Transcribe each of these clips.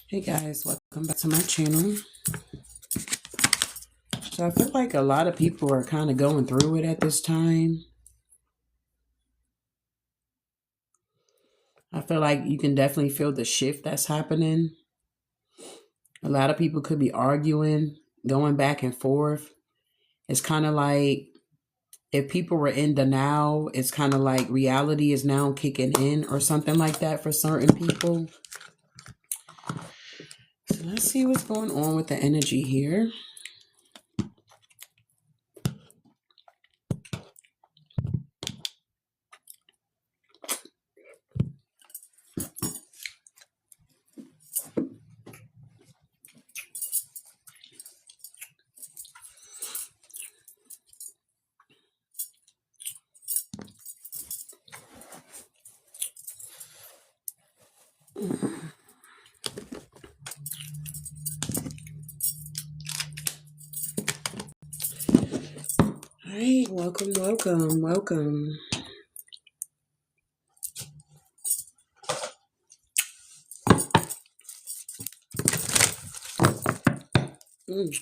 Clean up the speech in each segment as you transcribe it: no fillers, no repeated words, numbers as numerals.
Hey guys, welcome back to my channel. So I feel like a lot of people are kind of going through it at this time. I feel like you can definitely feel the shift that's happening. A lot of people could be arguing, going back and forth. It's kind of like if people were in denial, it's kind of like reality is now kicking in or something like that for certain people. So let's see what's going on with the energy here. All right, welcome. Mm.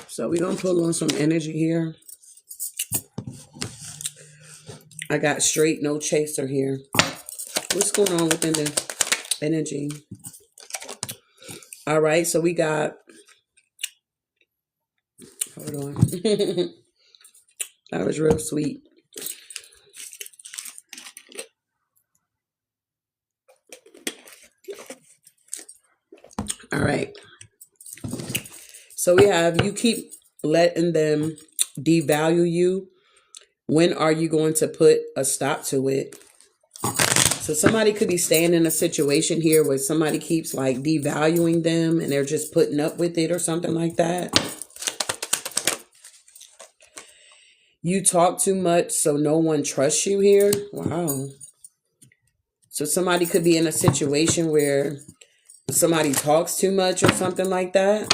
So we're going to pull on some energy here. I got straight, no chaser here. What's going on within the energy? All right, so we got, hold on. That was real sweet. All right. So we have, you keep letting them devalue you. When are you going to put a stop to it? So somebody could be staying in a situation here where somebody keeps like devaluing them and they're just putting up with it or something like that. You talk too much, so no one trusts you here. Wow. So somebody could be in a situation where somebody talks too much or something like that.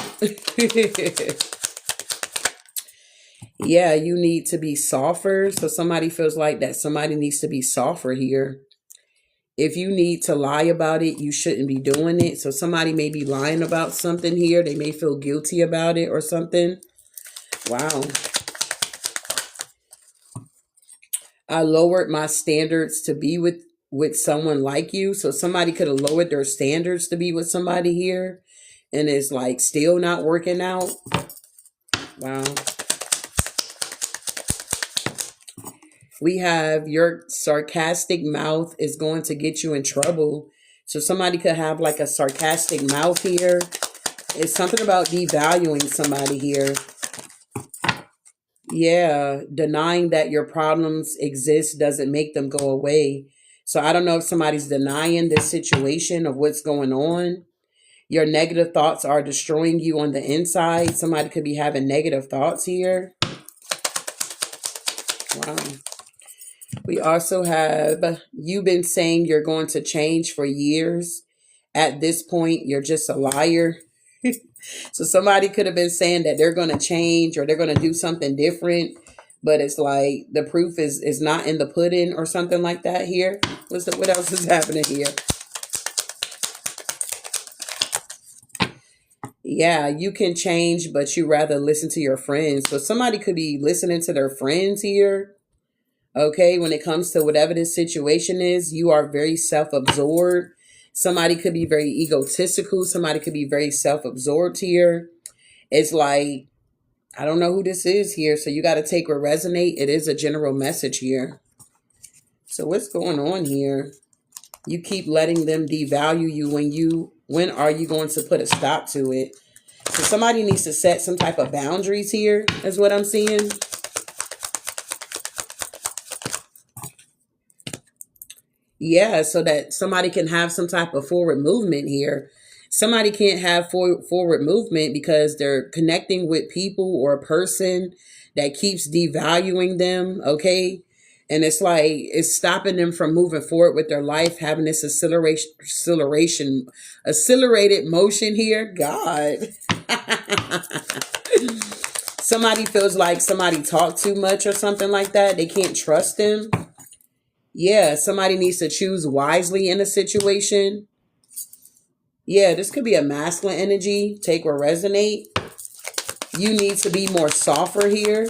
Yeah, you need to be softer. So somebody feels like that somebody needs to be softer here. If you need to lie about it, you shouldn't be doing it. So somebody may be lying about something here. They may feel guilty about it or something. Wow. I lowered my standards to be with someone like you. So somebody could have lowered their standards to be with somebody here and it's like still not working out. Wow. We have your sarcastic mouth is going to get you in trouble. So somebody could have like a sarcastic mouth here. It's something about devaluing somebody here. Yeah, denying that your problems exist doesn't make them go away. So I don't know if somebody's denying this situation of what's going on. Your negative thoughts are destroying you on the inside. Somebody could be having negative thoughts here. Wow. We also have, you've been saying you're going to change for years. At this point, you're just a liar. So somebody could have been saying that they're going to change or they're going to do something different, but it's like the proof is not in the pudding or something like that here. What else is happening here? Yeah, you can change, but you rather listen to your friends. So somebody could be listening to their friends here. Okay, when it comes to whatever this situation is, you are very self-absorbed. Somebody could be very egotistical. Somebody could be very self-absorbed here. It's like, I don't know who this is here, so you got to take what resonate. It is a general message here. So what's going on here? You keep letting them devalue you. When are you going to put a stop to it? So somebody needs to set some type of boundaries here, is what I'm seeing. Yeah, so that somebody can have some type of forward movement here. Somebody can't have forward movement because they're connecting with people or a person that keeps devaluing them, okay? And it's like it's stopping them from moving forward with their life, having this accelerated motion here. God. Somebody feels like somebody talked too much or something like that. They can't trust them. Yeah, somebody needs to choose wisely in a situation. Yeah, this could be a masculine energy. Take or resonate. You need to be more softer here.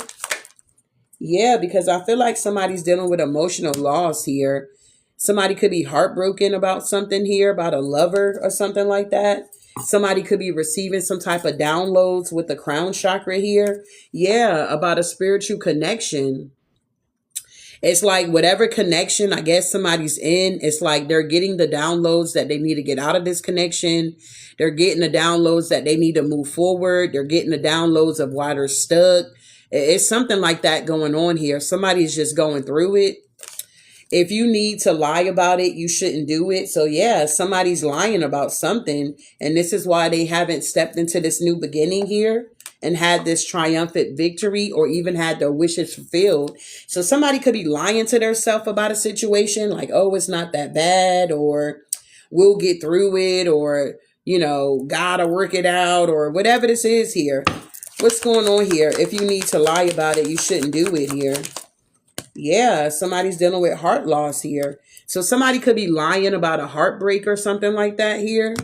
Yeah, because I feel like somebody's dealing with emotional loss here. Somebody could be heartbroken about something here, about a lover or something like that. Somebody could be receiving some type of downloads with the crown chakra here. Yeah, about a spiritual connection. It's like whatever connection I guess somebody's in, it's like they're getting the downloads that they need to get out of this connection. They're getting the downloads that they need to move forward. They're getting the downloads of why they're stuck. It's something like that going on here. Somebody's just going through it. If you need to lie about it, you shouldn't do it. So yeah, somebody's lying about something. And this is why they haven't stepped into this new beginning here and had this triumphant victory or even had their wishes fulfilled. So somebody could be lying to themselves about a situation like, oh, it's not that bad, or we'll get through it, or, you know, God will work it out, or whatever this is here. What's going on here? If you need to lie about it, you shouldn't do it here. Yeah, somebody's dealing with heart loss here. So somebody could be lying about a heartbreak or something like that here.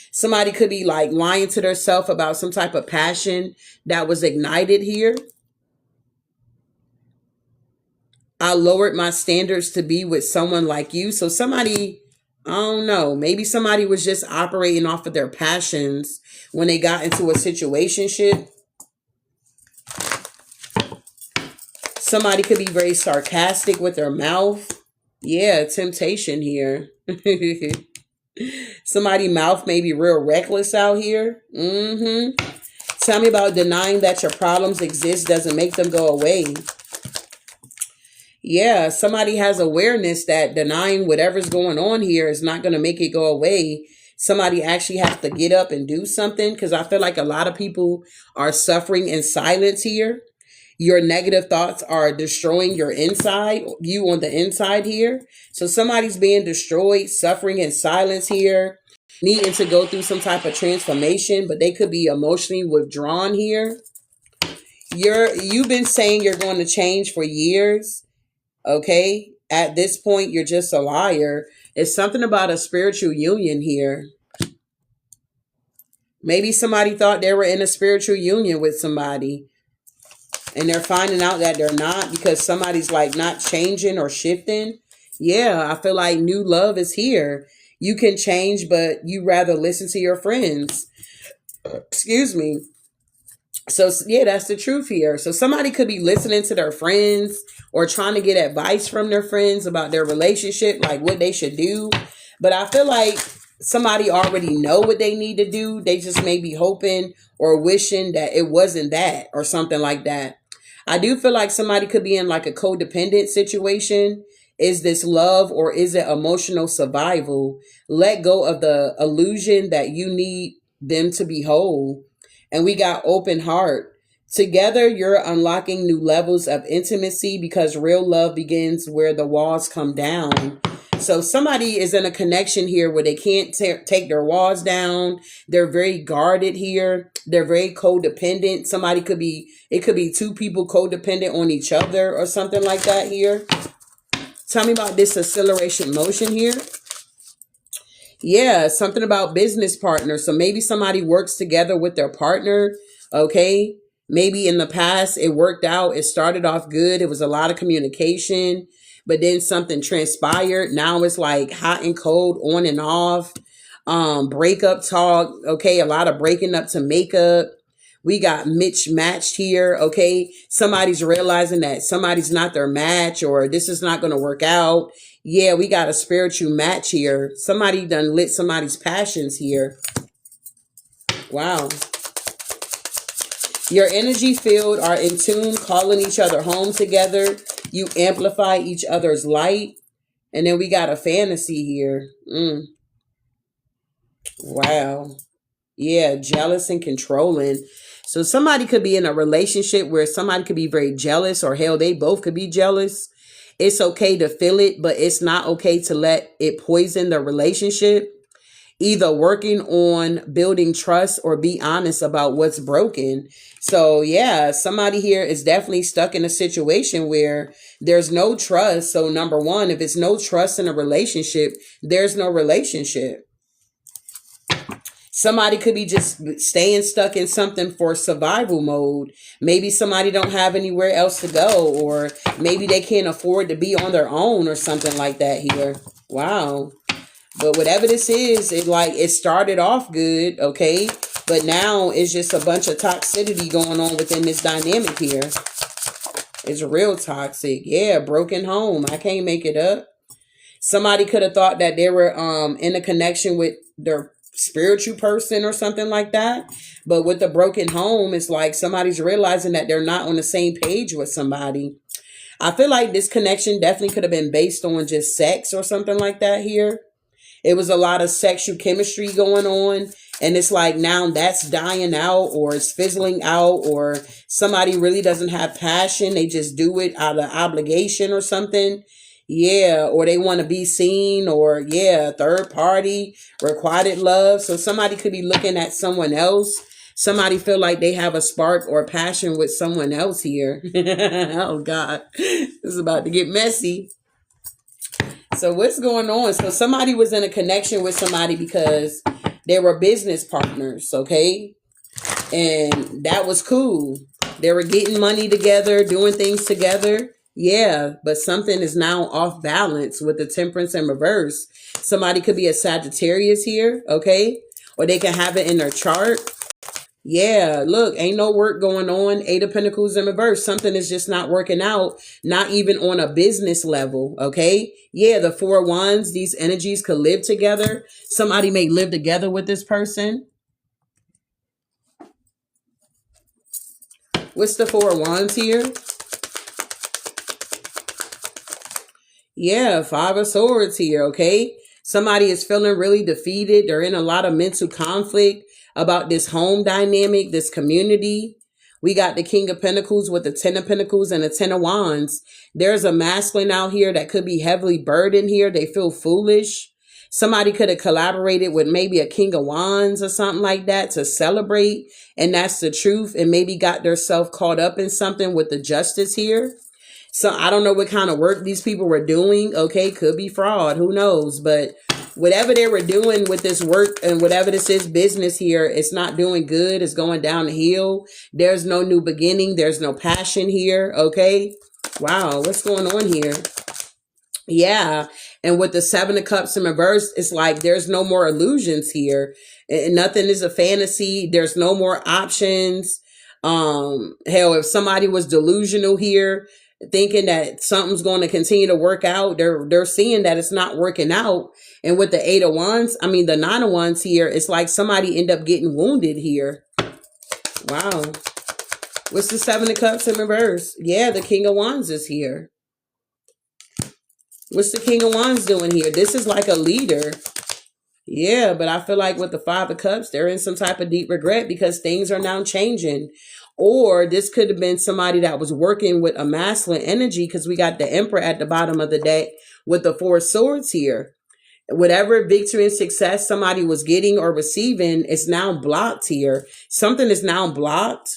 Somebody could be like lying to themselves about some type of passion that was ignited here. I lowered my standards to be with someone like you. So somebody, I don't know, maybe somebody was just operating off of their passions when they got into a situationship. Somebody could be very sarcastic with their mouth. Yeah, temptation here. Somebody's mouth may be real reckless out here. Tell me about denying that your problems exist doesn't make them go away. Yeah, somebody has awareness that denying whatever's going on here is not going to make it go away. Somebody actually has to get up and do something, because I feel like a lot of people are suffering in silence here. Your negative thoughts are destroying your inside, you on the inside here. So somebody's being destroyed, suffering in silence here, needing to go through some type of transformation, but they could be emotionally withdrawn here. You've been saying you're going to change for years. Okay. At this point, you're just a liar. It's something about a spiritual union here. Maybe somebody thought they were in a spiritual union with somebody, and they're finding out that they're not, because somebody's like not changing or shifting. Yeah, I feel like new love is here. You can change, but you rather listen to your friends. Excuse me. So yeah, that's the truth here. So somebody could be listening to their friends or trying to get advice from their friends about their relationship, like what they should do. But I feel like somebody already know what they need to do. They just may be hoping or wishing that it wasn't that or something like that. I do feel like somebody could be in like a codependent situation. Is this love or is it emotional survival? Let go of the illusion that you need them to be whole. And we got open heart. Together, you're unlocking new levels of intimacy, because real love begins where the walls come down. So somebody is in a connection here where they can't take their walls down. They're very guarded here. They're very codependent. It could be two people codependent on each other or something like that here. Tell me about this acceleration motion here. Yeah, something about business partners. So maybe somebody works together with their partner. Okay. Maybe in the past it worked out. It started off good. It was a lot of communication, but then something transpired. Now it's like hot and cold, on and off. Breakup talk. Okay. A lot of breaking up to make up. We got mismatched here. Okay. Somebody's realizing that somebody's not their match, or this is not going to work out. Yeah, we got a spiritual match here. Somebody done lit somebody's passions here. Wow. Your energy field are in tune, calling each other home together. You amplify each other's light. And then we got a fantasy here. Wow. Yeah, jealous and controlling. So somebody could be in a relationship where somebody could be very jealous, or hell, they both could be jealous. It's okay to feel it, but it's not okay to let it poison the relationship. either working on building trust or be honest about what's broken. So yeah, somebody here is definitely stuck in a situation where there's no trust. So number one, if it's no trust in a relationship, there's no relationship. Somebody could be just staying stuck in something for survival mode. Maybe somebody don't have anywhere else to go, or maybe they can't afford to be on their own or something like that here. Wow. But whatever this is, it started off good, okay? But now it's just a bunch of toxicity going on within this dynamic here. It's real toxic. Yeah, broken home. I can't make it up. Somebody could have thought that they were in a connection with their spiritual person or something like that. But with the broken home, it's like somebody's realizing that they're not on the same page with somebody. I feel like this connection definitely could have been based on just sex or something like that here. It was a lot of sexual chemistry going on. And it's like now that's dying out, or it's fizzling out, or somebody really doesn't have passion. They just do it out of obligation or something. Yeah, or they want to be seen, or yeah, third party, requited love. So somebody could be looking at someone else. Somebody feel like they have a spark or passion with someone else here. Oh God, this is about to get messy. So what's going on? So somebody was in a connection with somebody because they were business partners, okay? And that was cool. They were getting money together, doing things together. Yeah, but something is now off balance with the temperance in reverse. Somebody could be a Sagittarius here, okay? Or they can have it in their chart. Yeah, look, ain't no work going on. Eight of Pentacles in reverse. Something is just not working out, not even on a business level, okay? Yeah, the Four of Wands, these energies could live together. Somebody may live together with this person. What's the Four of Wands here? Yeah, Five of Swords here, okay? Somebody is feeling really defeated. They're in a lot of mental conflict about this home dynamic, this community. We got the King of Pentacles with the Ten of Pentacles and the Ten of Wands. There's a masculine out here that could be heavily burdened here. They feel foolish. Somebody could have collaborated with maybe a King of Wands or something like that to celebrate. And that's the truth. And maybe got themselves caught up in something with the Justice here. So I don't know what kind of work these people were doing. Okay, could be fraud. Who knows? But whatever they were doing with this work and whatever this is business here, it's not doing good. It's going down the hill. There's no new beginning. There's no passion here. Okay. Wow. What's going on here? Yeah. And with the Seven of Cups in reverse, it's like there's no more illusions here. And nothing is a fantasy. There's no more options. Hell, if somebody was delusional here, thinking that something's going to continue to work out, they're seeing that it's not working out. And with the Eight of Wands, I mean the Nine of Wands here, it's like somebody end up getting wounded here. Wow. What's the Seven of Cups in reverse? Yeah, the King of Wands is here. What's the King of Wands doing here? This is like a leader. Yeah, but I feel like with the Five of Cups, they're in some type of deep regret because things are now changing. Or this could have been somebody that was working with a masculine energy, because we got the Emperor at the bottom of the deck with the Four of Swords here. Whatever victory and success somebody was getting or receiving is now blocked here. Something is now blocked.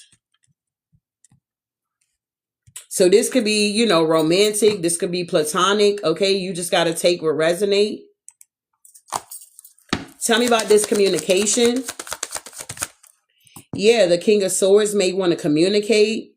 So this could be, you know, romantic. This could be platonic. Okay, you just got to take what resonate. Tell me about this communication. Yeah, the King of Swords may want to communicate.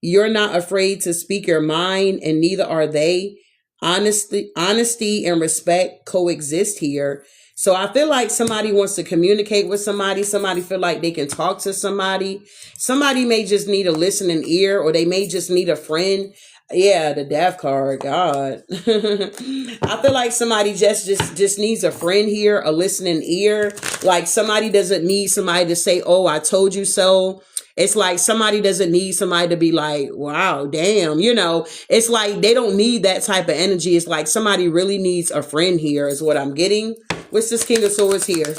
You're not afraid to speak your mind, and neither are they. Honesty and respect coexist here. So I feel like somebody wants to communicate with somebody. Somebody feel like they can talk to somebody. Somebody may just need a listening ear, or they may just need a friend. Yeah, the Death card, God. I feel like somebody just needs a friend here, a listening ear. Like somebody doesn't need somebody to say, oh, I told you so. It's like somebody doesn't need somebody to be like, wow, damn, you know, it's like they don't need that type of energy. It's like somebody really needs a friend here is what I'm getting. What's this King of Swords here?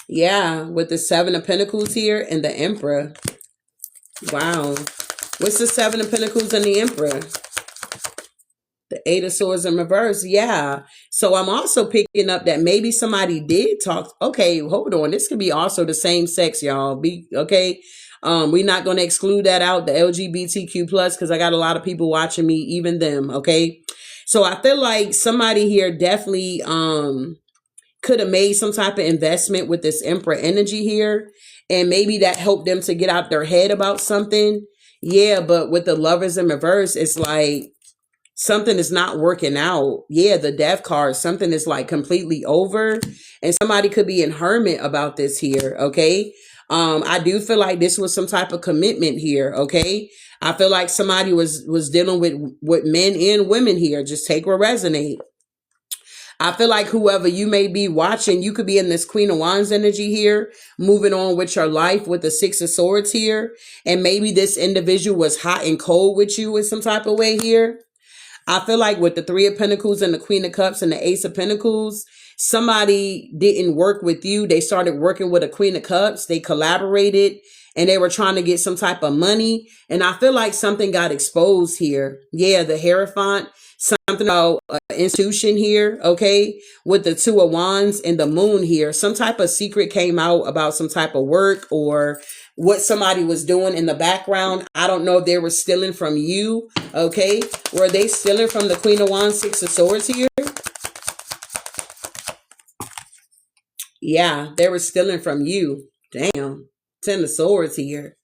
Yeah, with the Seven of Pentacles here and the Emperor. Wow. What's the Seven of Pentacles and the Emperor? The Eight of Swords in reverse. Yeah. So I'm also picking up that maybe somebody did talk. Okay, hold on. This could be also the same sex, y'all. Be okay. We're not going to exclude that out, the LGBTQ plus, because I got a lot of people watching me, even them. Okay. So I feel like somebody here definitely could have made some type of investment with this Emperor energy here. And maybe that helped them to get out their head about something. Yeah, but with the Lovers in reverse, it's like something is not working out. Yeah, the Death card, something is like completely over. And somebody could be in hermit about this here, okay? I do feel like this was some type of commitment here, okay? I feel like somebody was dealing with men and women here. Just take what resonate. I feel like whoever you may be watching, you could be in this Queen of Wands energy here, moving on with your life with the Six of Swords here. And maybe this individual was hot and cold with you in some type of way here. I feel like with the Three of Pentacles and the Queen of Cups and the Ace of Pentacles, somebody didn't work with you. They started working with a Queen of Cups. They collaborated and they were trying to get some type of money. And I feel like something got exposed here. Yeah, the Hierophant, something about institution here, okay? With the Two of Wands and the Moon here, some type of secret came out about some type of work or what somebody was doing in the background. I don't know if they were stealing from you, okay? Were they stealing from the Queen of Wands, Six of Swords here? Yeah, they were stealing from you. Damn. Ten of Swords here.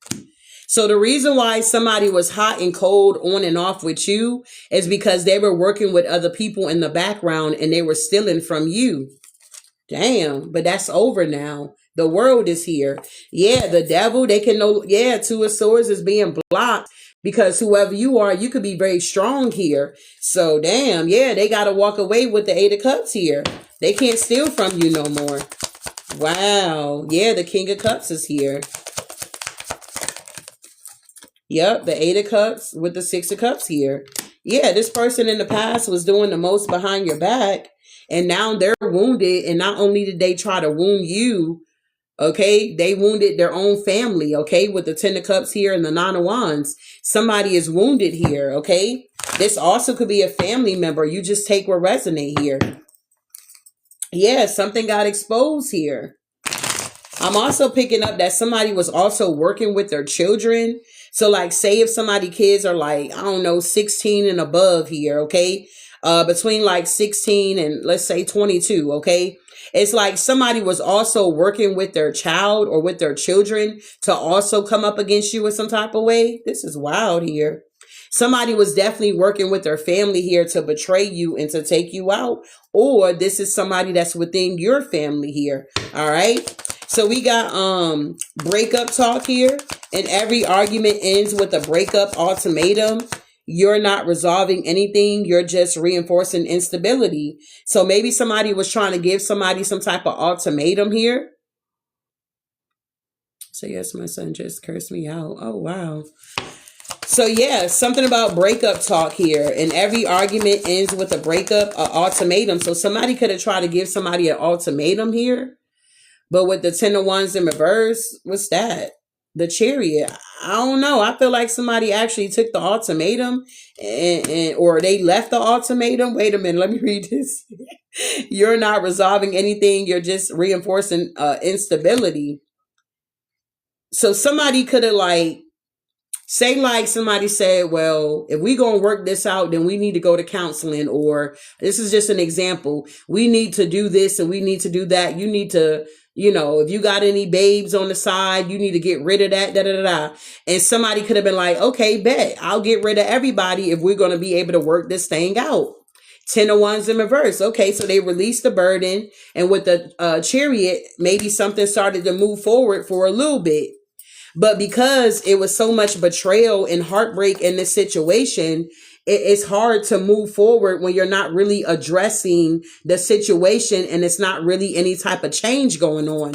So the reason why somebody was hot and cold on and off with you is because they were working with other people in the background and they were stealing from you. Damn, but that's over now. The world is here. Yeah, the devil, they can know. Yeah, Two of Swords is being blocked because whoever you are, you could be very strong here. So damn, yeah, they got to walk away with the Eight of Cups here. They can't steal from you no more. Wow. Yeah, the King of Cups is here. Yep, the Eight of Cups with the Six of Cups here. Yeah, this person in the past was doing the most behind your back, and now they're wounded, and not only did they try to wound you, okay, they wounded their own family, okay, with the Ten of Cups here and the Nine of Wands. Somebody is wounded here, okay? This also could be a family member. You just take what resonate here. Yeah, something got exposed here. I'm also picking up that somebody was also working with their children. So like say if somebody kids are like, I don't know, 16 and above here, okay? Between like 16 and let's say 22, okay? It's like somebody was also working with their child or with their children to also come up against you in some type of way. This is wild here. Somebody was definitely working with their family here to betray you and to take you out. Or this is somebody that's within your family here. All right. So we got breakup talk here. And every argument ends with a breakup ultimatum. You're not resolving anything. You're just reinforcing instability. So maybe somebody was trying to give somebody some type of ultimatum here. So yes, my son just cursed me out. Oh, wow. So yeah, something about breakup talk here. And every argument ends with a breakup, an ultimatum. So somebody could have tried to give somebody an ultimatum here. But with the Ten of Wands in reverse, what's that? The Chariot. I don't know. I feel like somebody actually took the ultimatum or they left the ultimatum. Wait a minute. Let me read this. You're not resolving anything. You're just reinforcing instability. So somebody could have like, say like somebody said, well, if we going to work this out, then we need to go to counseling, or this is just an example. We need to do this and we need to do that. You need to, you know, if you got any babes on the side, you need to get rid of that, da, da, da, da. And somebody could have been like, okay, bet I'll get rid of everybody if we're going to be able to work this thing out. Ten of Wands in reverse. Okay, so they released the burden, and with the Chariot, maybe something started to move forward for a little bit. But because it was so much betrayal and heartbreak in this situation, it's hard to move forward when you're not really addressing the situation and it's not really any type of change going on.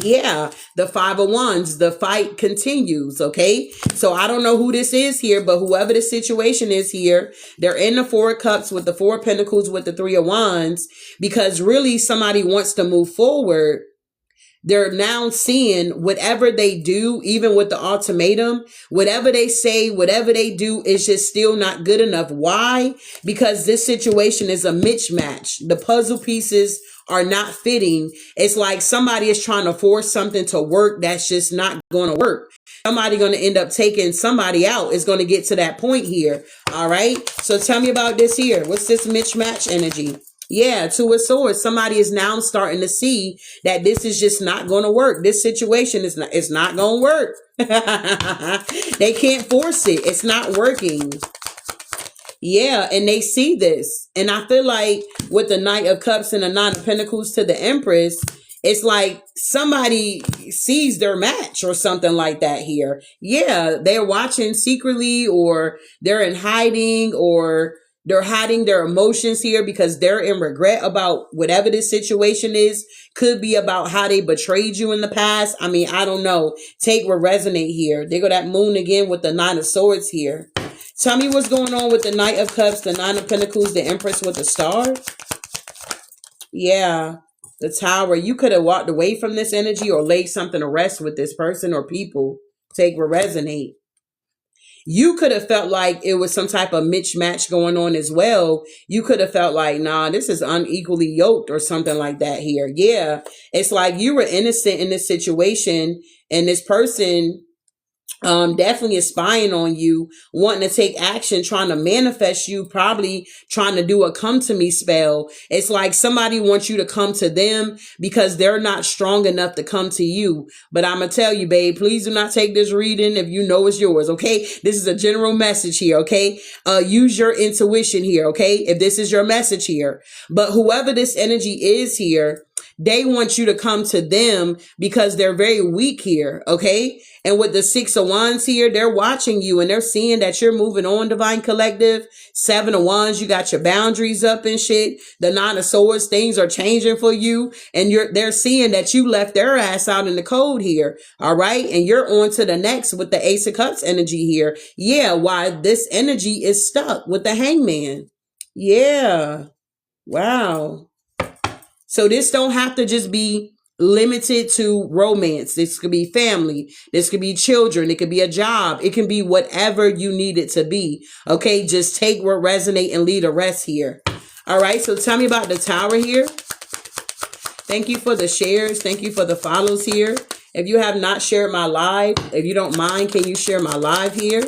Yeah, the Five of Wands, the fight continues, okay? So I don't know who this is here, but whoever the situation is here, they're in the Four of Cups with the Four of Pentacles with the Three of Wands, because really somebody wants to move forward. They're now seeing whatever they do, even with the ultimatum, whatever they say, whatever they do is just still not good enough. Why? Because this situation is a mismatch. The puzzle pieces are not fitting. It's like somebody is trying to force something to work that's just not going to work. Somebody going to end up taking somebody out. Is going to get to that point here. All right. So tell me about this here. What's this mismatch energy? Yeah, Two of Swords. Somebody is now starting to see that this is just not going to work. This situation is not, it's not going to work. They can't force it. It's not working. Yeah, and they see this. And I feel like with the Knight of Cups and the Nine of Pentacles to the Empress, it's like somebody sees their match or something like that here. Yeah, they're watching secretly, or they're in hiding, or they're hiding their emotions here because they're in regret about whatever this situation is. Could be about how they betrayed you in the past. I mean, I don't know. Take what resonate here. They go that Moon again with the Nine of Swords here. Tell me what's going on with the Knight of Cups, the Nine of Pentacles, the Empress with the Star. Yeah, the Tower. You could have walked away from this energy or laid something to rest with this person or people. Take what resonate. You could have felt like it was some type of mismatch going on as well. You could have felt like, nah, this is unequally yoked or something like that here. Yeah, it's like you were innocent in this situation, and this person definitely is spying on you, wanting to take action, trying to manifest you, probably trying to do a come to me spell. It's like somebody wants you to come to them because they're not strong enough to come to you. But I'm gonna tell you, babe, please do not take this reading if you know it's yours. Okay, this is a general message here. Okay, use your intuition here. Okay, if this is your message here. But whoever this energy is here, they want you to come to them because they're very weak here. Okay. And with the Six of Wands here, they're watching you and they're seeing that you're moving on, Divine Collective. Seven of Wands, you got your boundaries up and shit. The Nine of Swords, things are changing for you. And they're seeing that you left their ass out in the cold here. All right. And you're on to the next with the Ace of Cups energy here. Yeah. Why this energy is stuck with the Hangman. Yeah. Wow. So this don't have to just be limited to romance. This could be family. This could be children. It could be a job. It can be whatever you need it to be. Okay, just take what resonate and leave the rest here. All right, so tell me about the Tower here. Thank you for the shares. Thank you for the follows here. If you have not shared my live, if you don't mind, can you share my live here?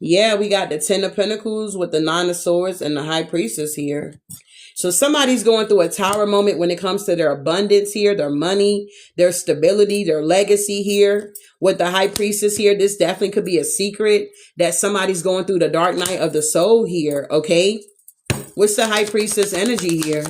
Yeah, we got the Ten of Pentacles with the Nine of Swords and the High Priestess here. So somebody's going through a Tower moment when it comes to their abundance here, their money, their stability, their legacy here. With the High Priestess here, this definitely could be a secret that somebody's going through the dark night of the soul here, okay? What's the High Priestess energy here?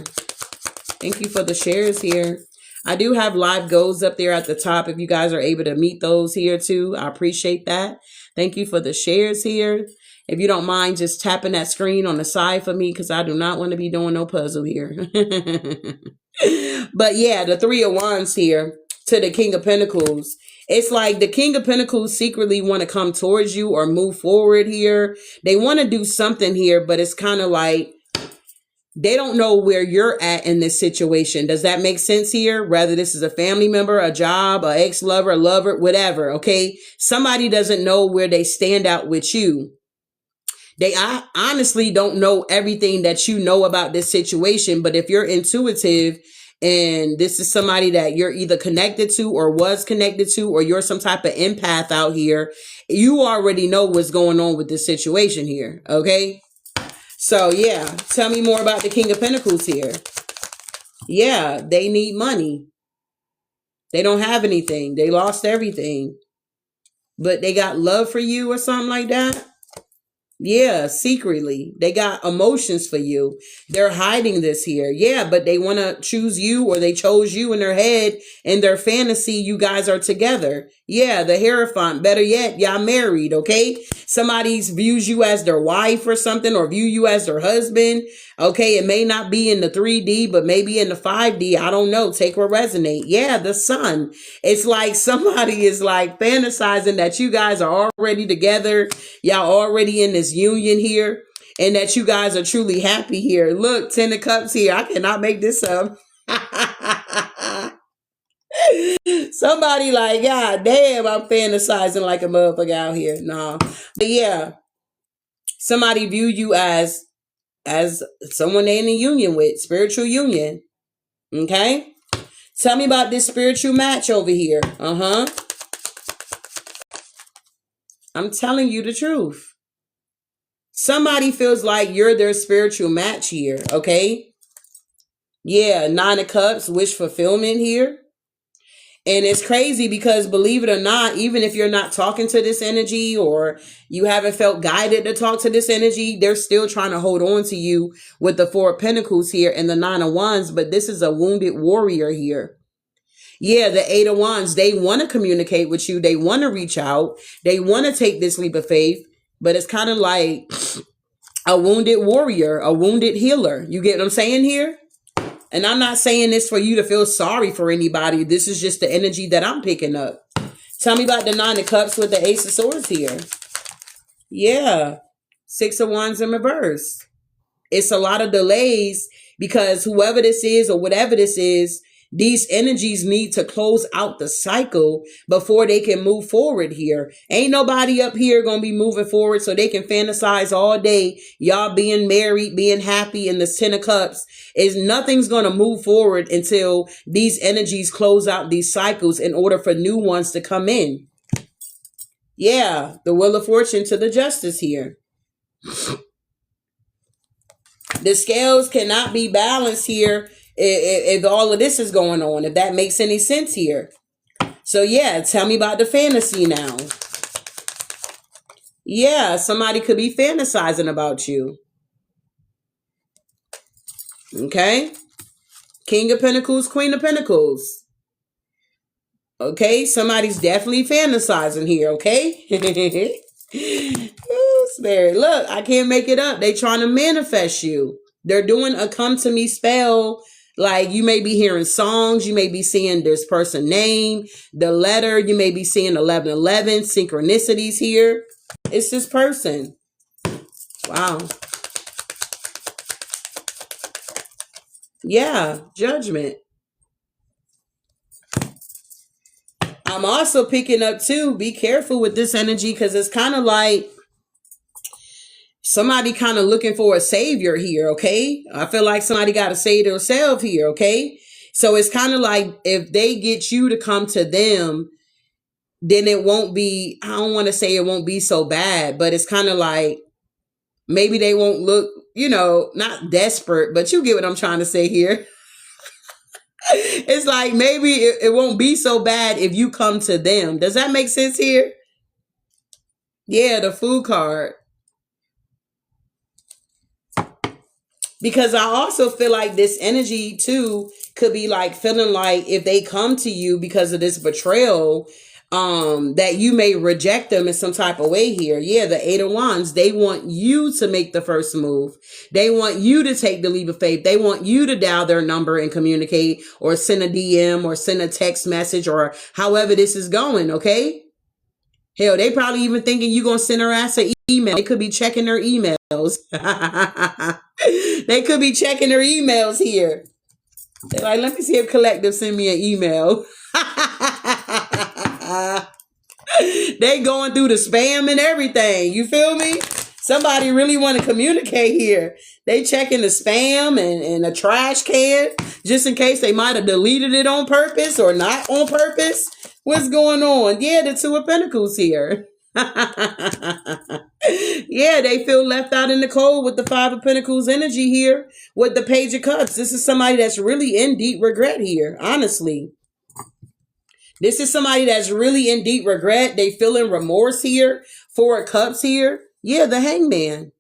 Thank you for the shares here. I do have live goals up there at the top if you guys are able to meet those here too. I appreciate that. Thank you for the shares here. If you don't mind just tapping that screen on the side for me, because I do not want to be doing no puzzle here. But yeah, the Three of Wands here to the King of Pentacles. It's like the King of Pentacles secretly want to come towards you or move forward here. They want to do something here, but it's kind of like they don't know where you're at in this situation. Does that make sense here? Whether this is a family member, a job, an ex-lover, a lover, whatever, okay? Somebody doesn't know where they stand out with you. They honestly don't know everything that you know about this situation, but if you're intuitive and this is somebody that you're either connected to or was connected to, or you're some type of empath out here, you already know what's going on with this situation here, okay? So yeah, tell me more about the King of Pentacles here. Yeah, they need money. They don't have anything. They lost everything. But they got love for you or something like that. Yeah, secretly. They got emotions for you. They're hiding this here. Yeah, but they want to choose you, or they chose you in their head. In their fantasy, you guys are together. Yeah, the Hierophant. Better yet, y'all married, okay? Somebody views you as their wife or something, or view you as their husband. Okay, it may not be in the 3D, but maybe in the 5D. I don't know. Take what resonate. Yeah, the Sun. It's like somebody is like fantasizing that you guys are already together. Y'all already in this union here, and that you guys are truly happy here. Look, Ten of Cups here. I cannot make this up. Somebody like, God damn, I'm fantasizing like a motherfucker out here. Nah. But yeah, somebody view you as someone they in a union with, spiritual union. Okay? Tell me about this spiritual match over here. Uh-huh. I'm telling you the truth. Somebody feels like you're their spiritual match here, okay? Yeah, 9 of Cups, wish fulfillment here. And it's crazy because, believe it or not, even if you're not talking to this energy or you haven't felt guided to talk to this energy, they're still trying to hold on to you with the 4 of Pentacles here and the 9 of Wands. But this is a wounded warrior here. Yeah, the 8 of Wands, they want to communicate with you. They want to reach out. They want to take this leap of faith. But it's kind of like a wounded warrior, a wounded healer. You get what I'm saying here? And I'm not saying this for you to feel sorry for anybody. This is just the energy that I'm picking up. Tell me about the 9 of Cups with the Ace of Swords here. Yeah. 6 of Wands in reverse. It's a lot of delays because whoever this is or whatever this is, these energies need to close out the cycle before they can move forward here. Ain't nobody up here going to be moving forward so they can fantasize all day. Y'all being married, being happy, and the 10 of Cups is nothing's going to move forward until these energies close out these cycles in order for new ones to come in. Yeah, the Wheel of Fortune to the Justice here. The scales cannot be balanced here if all of this is going on, if that makes any sense here. So yeah, tell me about the fantasy now. Yeah, somebody could be fantasizing about you. Okay. King of Pentacles, Queen of Pentacles. Okay, somebody's definitely fantasizing here, okay? Oh, Spirit. Look, I can't make it up. They trying to manifest you. They're doing a come to me spell. Like you may be hearing songs. You may be seeing this person name, the letter. You may be seeing 1111, synchronicities here. It's this person. Wow. Yeah, Judgment. I'm also picking up too, be careful with this energy because it's kind of like somebody kind of looking for a savior here, okay? I feel like somebody got to save themselves here, okay? So it's kind of like if they get you to come to them, then it won't be, I don't want to say it won't be so bad, but it's kind of like maybe they won't look, not desperate, but you get what I'm trying to say here. It's like maybe it won't be so bad if you come to them. Does that make sense here? Yeah, the Fool card. Because I also feel like this energy too could be like feeling like if they come to you because of this betrayal, that you may reject them in some type of way here. Yeah, the 8 of Wands, they want you to make the first move. They want you to take the leap of faith. They want you to dial their number and communicate or send a DM or send a text message or however this is going, okay? Hell, they probably even thinking you're going to send her ass an email. They could be checking their emails. They could be checking their emails here. They're like, let me see if Collective send me an email. They going through the spam and everything. You feel me? Somebody really want to communicate here. They checking the spam and a trash can just in case they might have deleted it on purpose or not on purpose. What's going on? Yeah, the 2 of Pentacles here. Yeah, they feel left out in the cold with the 5 of Pentacles energy here with the Page of Cups. This is somebody that's really in deep regret here, honestly. This is somebody that's really in deep regret. They feeling remorse here. 4 of Cups here. Yeah, the Hangman.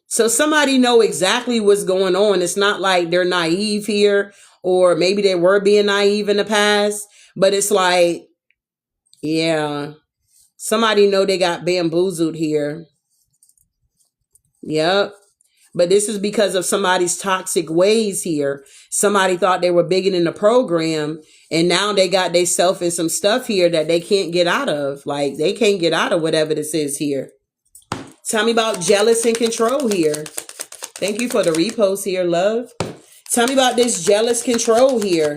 So somebody know exactly what's going on. It's not like they're naive here or maybe they were being naive in the past. But it's like, yeah, somebody know they got bamboozled here. Yep. But this is because of somebody's toxic ways here. Somebody thought they were bigger than the program. And now they got themselves in some stuff here that they can't get out of. Like they can't get out of whatever this is here. Tell me about jealous and control here. Thank you for the repost here, love. Tell me about this jealous control here.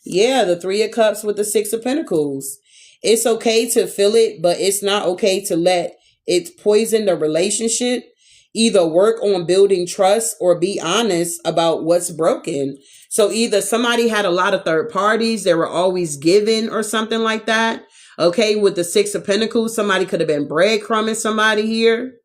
Yeah, the Three of Cups with the Six of Pentacles. It's okay to feel it, but it's not okay to let it poison the relationship. Either work on building trust or be honest about what's broken. So either somebody had a lot of third parties, they were always giving or something like that. Okay, with the Six of Pentacles, somebody could have been breadcrumbing somebody here.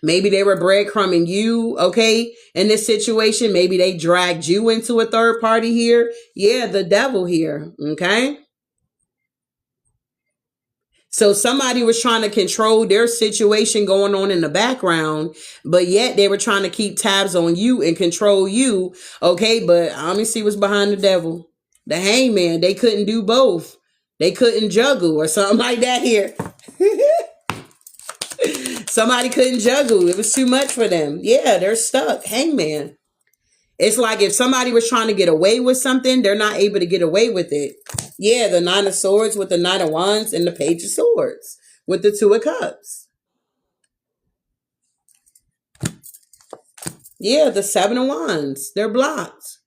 Maybe they were breadcrumbing you, okay, in this situation. Maybe they dragged you into a third party here. Yeah, the devil here, okay? So somebody was trying to control their situation going on in the background, but yet they were trying to keep tabs on you and control you, okay? But let me see what's behind the devil. The Hangman, they couldn't do both. They couldn't juggle or something like that here. Somebody couldn't juggle. It was too much for them. Yeah, they're stuck. Hangman. It's like if somebody was trying to get away with something, they're not able to get away with it. Yeah, the Nine of Swords with the Knight of Wands and the Page of Swords with the Two of Cups. Yeah, the Seven of Wands. They're blocked.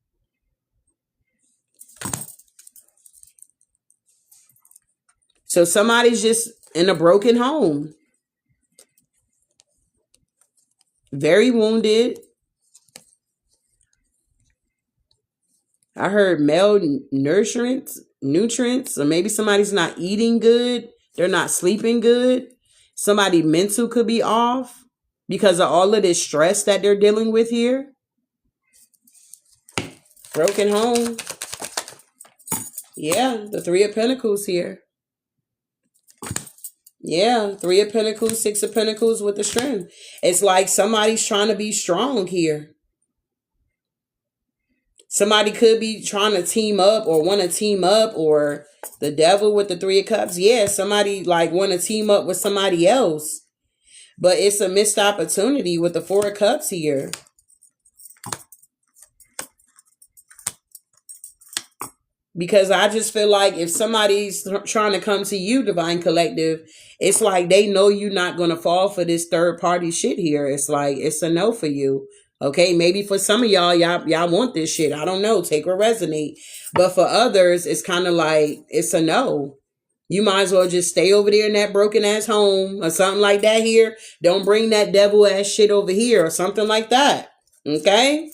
So somebody's just in a broken home. Very wounded. I heard malnutrients, nutrients, or maybe somebody's not eating good. They're not sleeping good. Somebody mental could be off because of all of this stress that they're dealing with here. Broken home. Yeah, the Three of Pentacles here. Yeah, Three of Pentacles, Six of Pentacles with the strength. It's like somebody's trying to be strong here. Somebody could be trying to team up or want to team up, or the devil with the Three of Cups. Yeah, somebody like want to team up with somebody else. But it's a missed opportunity with the Four of Cups here. Because I just feel like if somebody's trying to come to you, Divine Collective, it's like they know you're not going to fall for this third party shit here. It's like, it's a no for you. Okay, maybe for some of y'all want this shit. I don't know. Take or resonate. But for others, it's kind of like, it's a no. You might as well just stay over there in that broken ass home or something like that here. Don't bring that devil ass shit over here or something like that. Okay?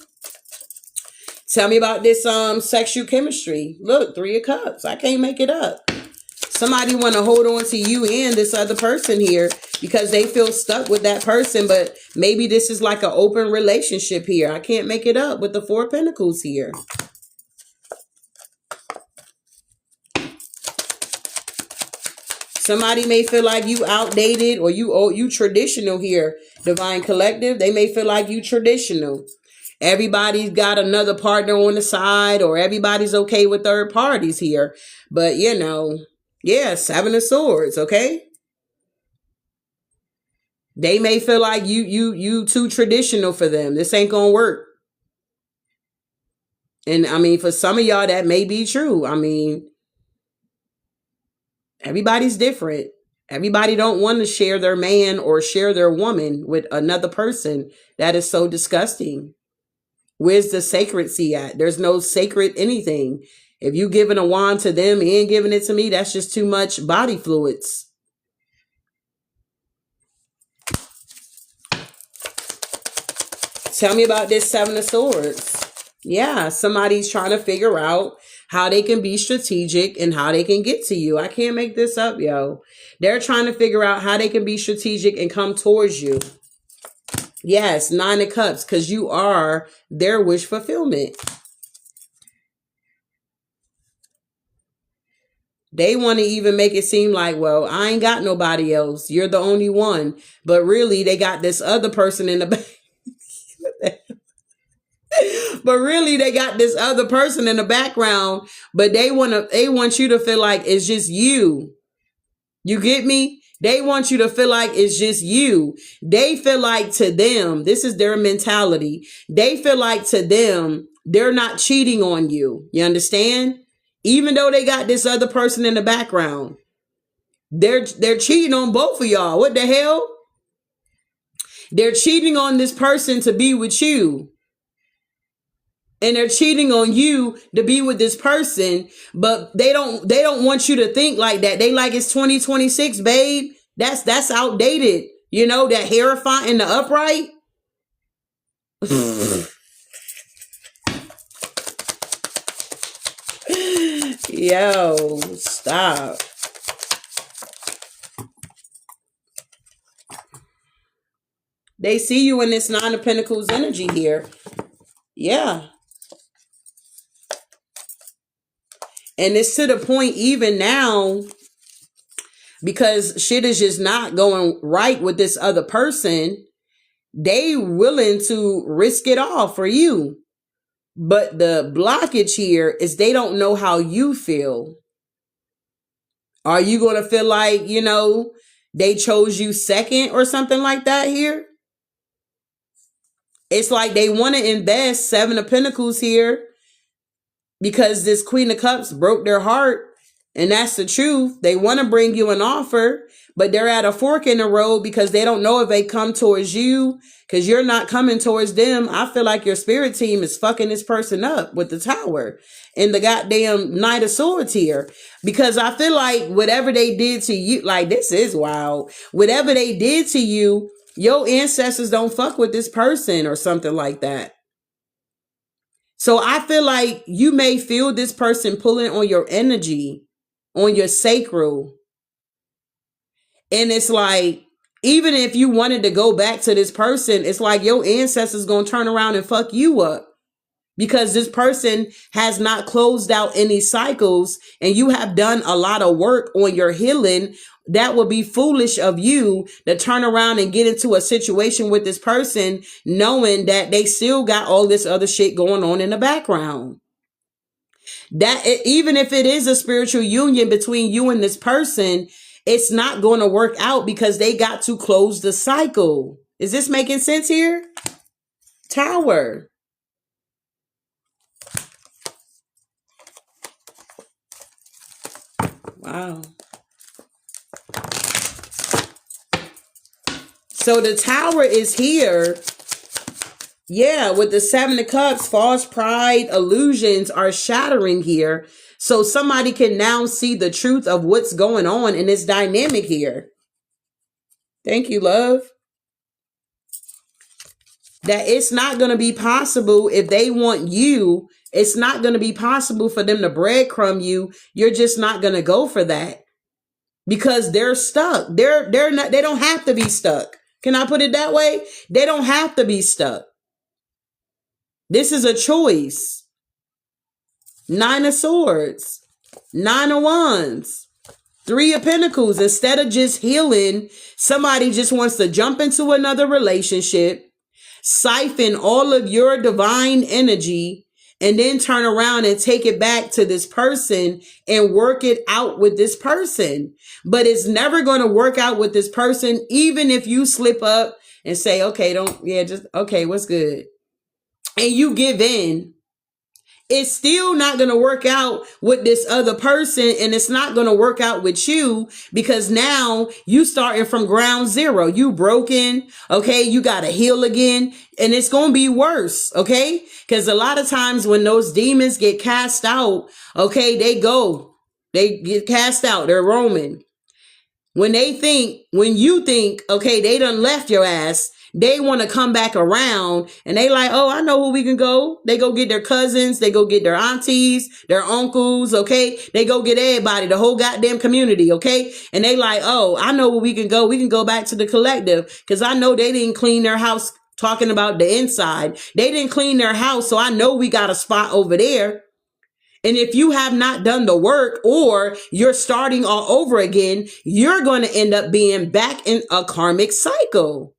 Tell me about this sexual chemistry. Look, Three of Cups. I can't make it up. Somebody want to hold on to you and this other person here because they feel stuck with that person, but maybe this is like an open relationship here. I can't make it up with the Four of Pentacles here. Somebody may feel like you outdated or you traditional here, Divine Collective. They may feel like you traditional. Everybody's got another partner on the side, or everybody's okay with third parties here. But, you know, yeah, Seven of Swords, okay? They may feel like you too traditional for them. This ain't gonna work. And, I mean, for some of y'all, that may be true. I mean, everybody's different. Everybody don't want to share their man or share their woman with another person. That is so disgusting. Where's the sacredcy at? There's no sacred anything. If you giving a wand to them and giving it to me, that's just too much body fluids. Tell me about this Seven of Swords. Yeah, somebody's trying to figure out how they can be strategic and how they can get to you. I can't make this up, yo. They're trying to figure out how they can be strategic and come towards you. Yes, Nine of Cups, because you are their wish fulfillment. They want to even make it seem like, well, I ain't got nobody else. You're the only one. But really, they got this other person in the back. But really, they got this other person in the background. But they want you to feel like it's just you. You get me? They want you to feel like it's just you. They feel like to them, this is their mentality. They feel like to them, they're not cheating on you. You understand? Even though they got this other person in the background, they're cheating on both of y'all. What the hell? They're cheating on this person to be with you. and they're cheating on you to be with this person, but they don't want you to think like that. They like, it's 2026, babe. That's outdated. You know, that Hierophant in the upright. Yo, stop. They see you in this Nine of Pentacles energy here. Yeah. And it's to the point even now, because shit is just not going right with this other person, they willing to risk it all for you. But the blockage here is they don't know how you feel. Are you going to feel like, they chose you second or something like that here? It's like they want to invest Seven of Pentacles here because this Queen of Cups broke their heart. And that's the truth. They want to bring you an offer, but they're at a fork in the road because they don't know if they come towards you because you're not coming towards them. I feel like your spirit team is fucking this person up with the Tower and the goddamn Knight of Swords here, because I feel like whatever they did to you, like, this is wild. Whatever they did to you, your ancestors don't fuck with this person or something like that. So I feel like you may feel this person pulling on your energy, on your sacral. And it's like, even if you wanted to go back to this person, it's like your ancestors gonna turn around and fuck you up because this person has not closed out any cycles and you have done a lot of work on your healing. That would be foolish of you to turn around and get into a situation with this person knowing that they still got all this other shit going on in the background. That even if it is a spiritual union between you and this person, it's not going to work out because they got to close the cycle. Is this making sense here? Tower. Wow. So the Tower is here. Yeah, with the Seven of Cups, false pride, illusions are shattering here. So somebody can now see the truth of what's going on in this dynamic here. Thank you, love. That it's not going to be possible if they want you. It's not going to be possible for them to breadcrumb you. You're just not going to go for that because they're stuck. They're not. They don't have to be stuck. Can I put it that way? They don't have to be stuck. This is a choice. Nine of Swords, Nine of Wands, Three of Pentacles. Instead of just healing, somebody just wants to jump into another relationship, siphon all of your divine energy, and then turn around and take it back to this person and work it out with this person. But it's never going to work out with this person, even if you slip up and say, okay, okay, what's good? And you give in. It's still not going to work out with this other person, and it's not going to work out with you because now you starting from ground zero. You broken, okay? You got to heal again, and it's going to be worse, okay? Because a lot of times when those demons get cast out, okay, they get cast out. They're roaming. When you think, okay, they done left your ass, they want to come back around and they like, oh, I know where we can go. They go get their cousins. They go get their aunties, their uncles. Okay. They go get everybody, the whole goddamn community. Okay. And they like, oh, I know where we can go. We can go back to the collective because I know they didn't clean their house, talking about the inside. They didn't clean their house. So I know we got a spot over there. And if you have not done the work or you're starting all over again, you're going to end up being back in a karmic cycle.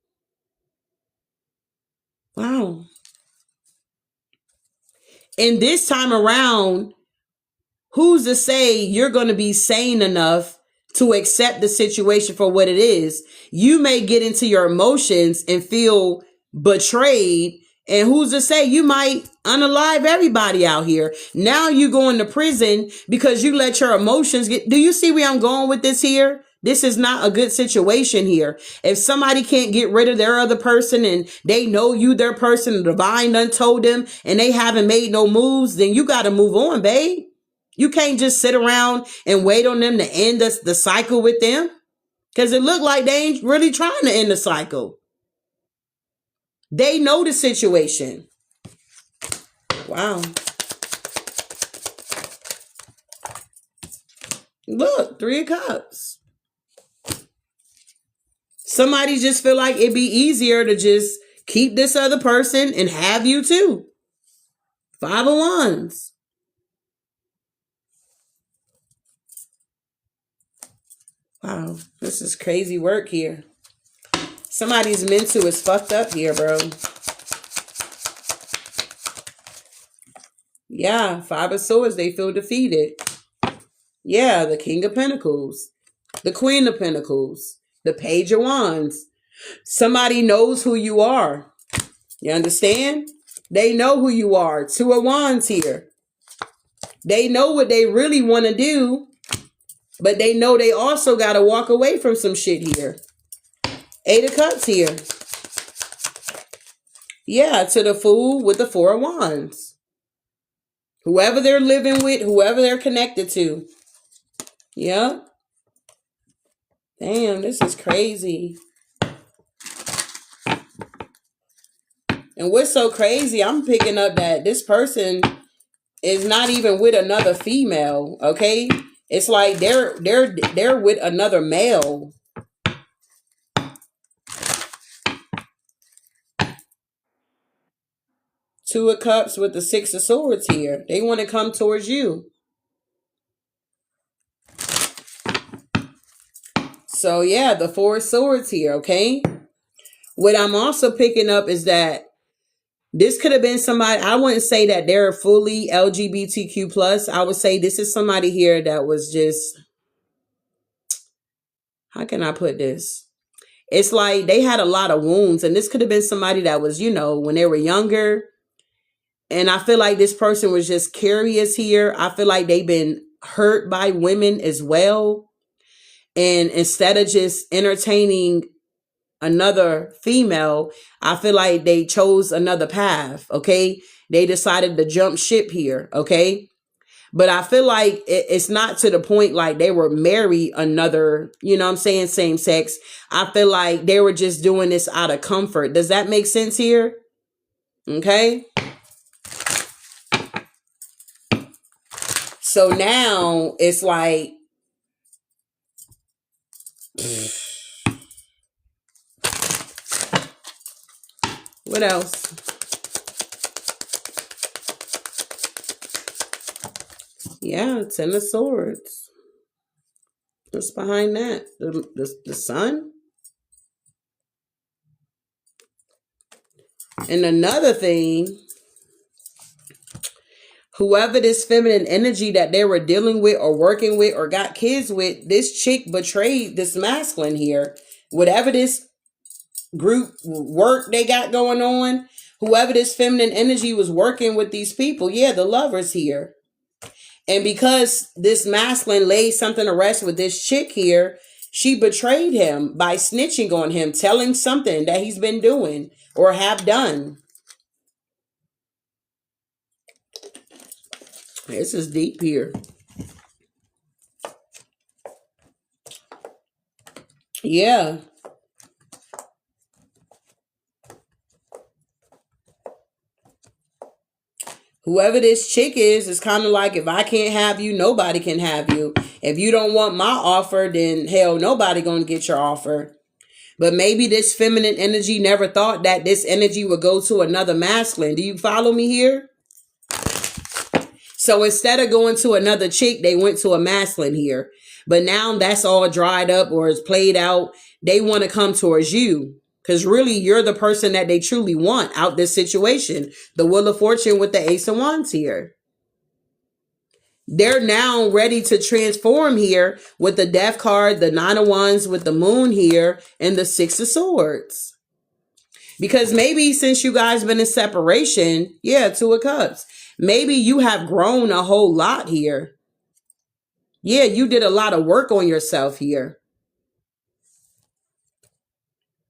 Wow. And this time around, who's to say you're going to be sane enough to accept the situation for what it is? You may get into your emotions and feel betrayed. And who's to say you might unalive everybody out here? Now you going to prison because you let your emotions get. Do you see where I'm going with this here? This is not a good situation here. If somebody can't get rid of their other person and they know you, their person, the divine done told them, and they haven't made no moves, then you got to move on, babe. You can't just sit around and wait on them to end the cycle with them. Because it looked like they ain't really trying to end the cycle. They know the situation. Wow. Look, 3 of Cups. Somebody just feel like it'd be easier to just keep this other person and have you too. 5 of Wands. Wow, this is crazy work here. Somebody's mental is fucked up here, bro. Yeah, 5 of Swords, they feel defeated. Yeah, the King of Pentacles, the Queen of Pentacles, the Page of Wands. Somebody knows who you are. You understand? They know who you are. 2 of Wands here. They know what they really want to do, but they know they also got to walk away from some shit here. 8 of Cups here. Yeah, to the Fool with the 4 of Wands. Whoever they're living with, whoever they're connected to. Yeah. Damn, this is crazy. And what's so crazy, I'm picking up that this person is not even with another female, okay? It's like they're with another male. Two of Cups with the 6 of Swords here. They want to come towards you. So yeah, the 4 of Swords here, okay? What I'm also picking up is that this could have been somebody, I wouldn't say that they're fully LGBTQ+. I would say this is somebody here that was just, how can I put this? It's like they had a lot of wounds, and this could have been somebody that was, you know, when they were younger. And I feel like this person was just curious here. I feel like they've been hurt by women as well. And instead of just entertaining another female, I feel like they chose another path, okay? They decided to jump ship here, okay? But I feel like it's not to the point like they were married another, you know what I'm saying, same sex. I feel like they were just doing this out of comfort. Does that make sense here? Okay? So now it's like, what else? Yeah, 10 of Swords. What's behind that? The sun? And another thing, whoever this feminine energy that they were dealing with or working with or got kids with, this chick betrayed this masculine here. Whatever this group work they got going on, whoever this feminine energy was working with these people, yeah, the lovers here. And because this masculine laid something to rest with this chick here, she betrayed him by snitching on him, telling something that he's been doing or have done. This is deep here. Yeah. Whoever this chick is kind of like, if I can't have you, nobody can have you. If you don't want my offer, then hell, nobody gonna get your offer. But maybe this feminine energy never thought that this energy would go to another masculine. Do you follow me here? So instead of going to another chick, they went to a masculine here. But now that's all dried up or is played out. They want to come towards you. Because really, you're the person that they truly want out this situation. The Wheel of Fortune with the Ace of Wands here. They're now ready to transform here with the Death card, the 9 of Wands with the Moon here, and the 6 of Swords. Because maybe since you guys been in separation, yeah, 2 of Cups. Maybe you have grown a whole lot here. Yeah, you did a lot of work on yourself here.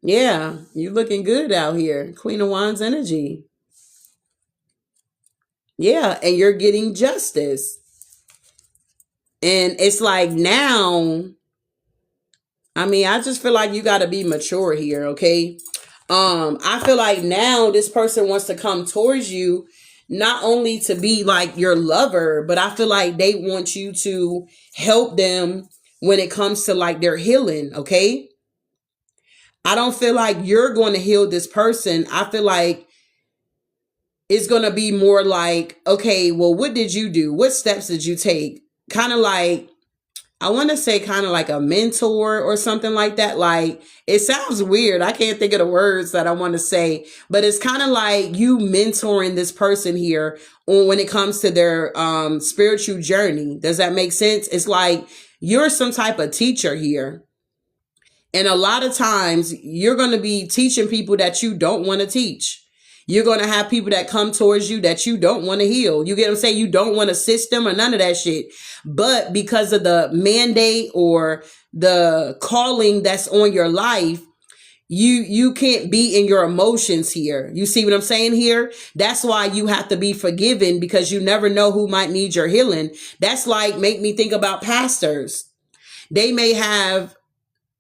Yeah, you looking good out here. Queen of Wands energy. Yeah, and you're getting justice. And it's like now, I mean, I just feel like you got to be mature here, okay? I feel like now this person wants to come towards you not only to be like your lover, but I feel like they want you to help them when it comes to like their healing, okay? I don't feel like you're going to heal this person. I feel like it's going to be more like, okay, well, what did you do? What steps did you take? Kind of like, I want to say kind of like a mentor or something like that. Like, it sounds weird. I can't think of the words that I want to say, but it's kind of like you mentoring this person here on when it comes to their spiritual journey. Does that make sense? It's like you're some type of teacher here. And a lot of times you're going to be teaching people that you don't want to teach. You're going to have people that come towards you that you don't want to heal. You get what I'm saying? You don't want to assist them or none of that shit. But because of the mandate or the calling that's on your life, you can't be in your emotions here. You see what I'm saying here? That's why you have to be forgiven, because you never know who might need your healing. That's like, make me think about pastors. They may have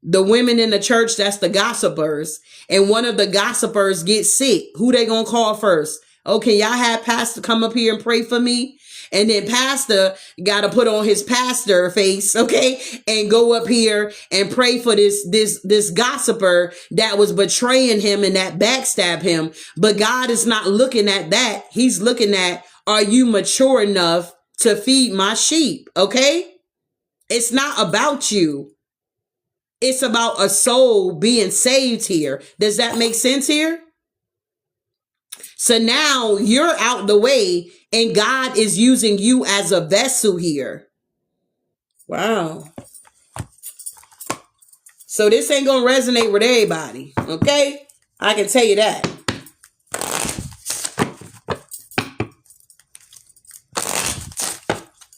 the women in the church that's the gossipers, and one of the gossipers gets sick. Who they gonna call first? Okay, y'all have pastor come up here and pray for me, and then pastor gotta put on his pastor face, okay, and go up here and pray for this gossiper that was betraying him and that backstab him. But God is not looking at that. He's looking at, are you mature enough to feed my sheep? Okay, it's not about you. It's about a soul being saved here. Does that make sense here? So now you're out the way and God is using you as a vessel here. Wow. So this ain't going to resonate with everybody. Okay? I can tell you that.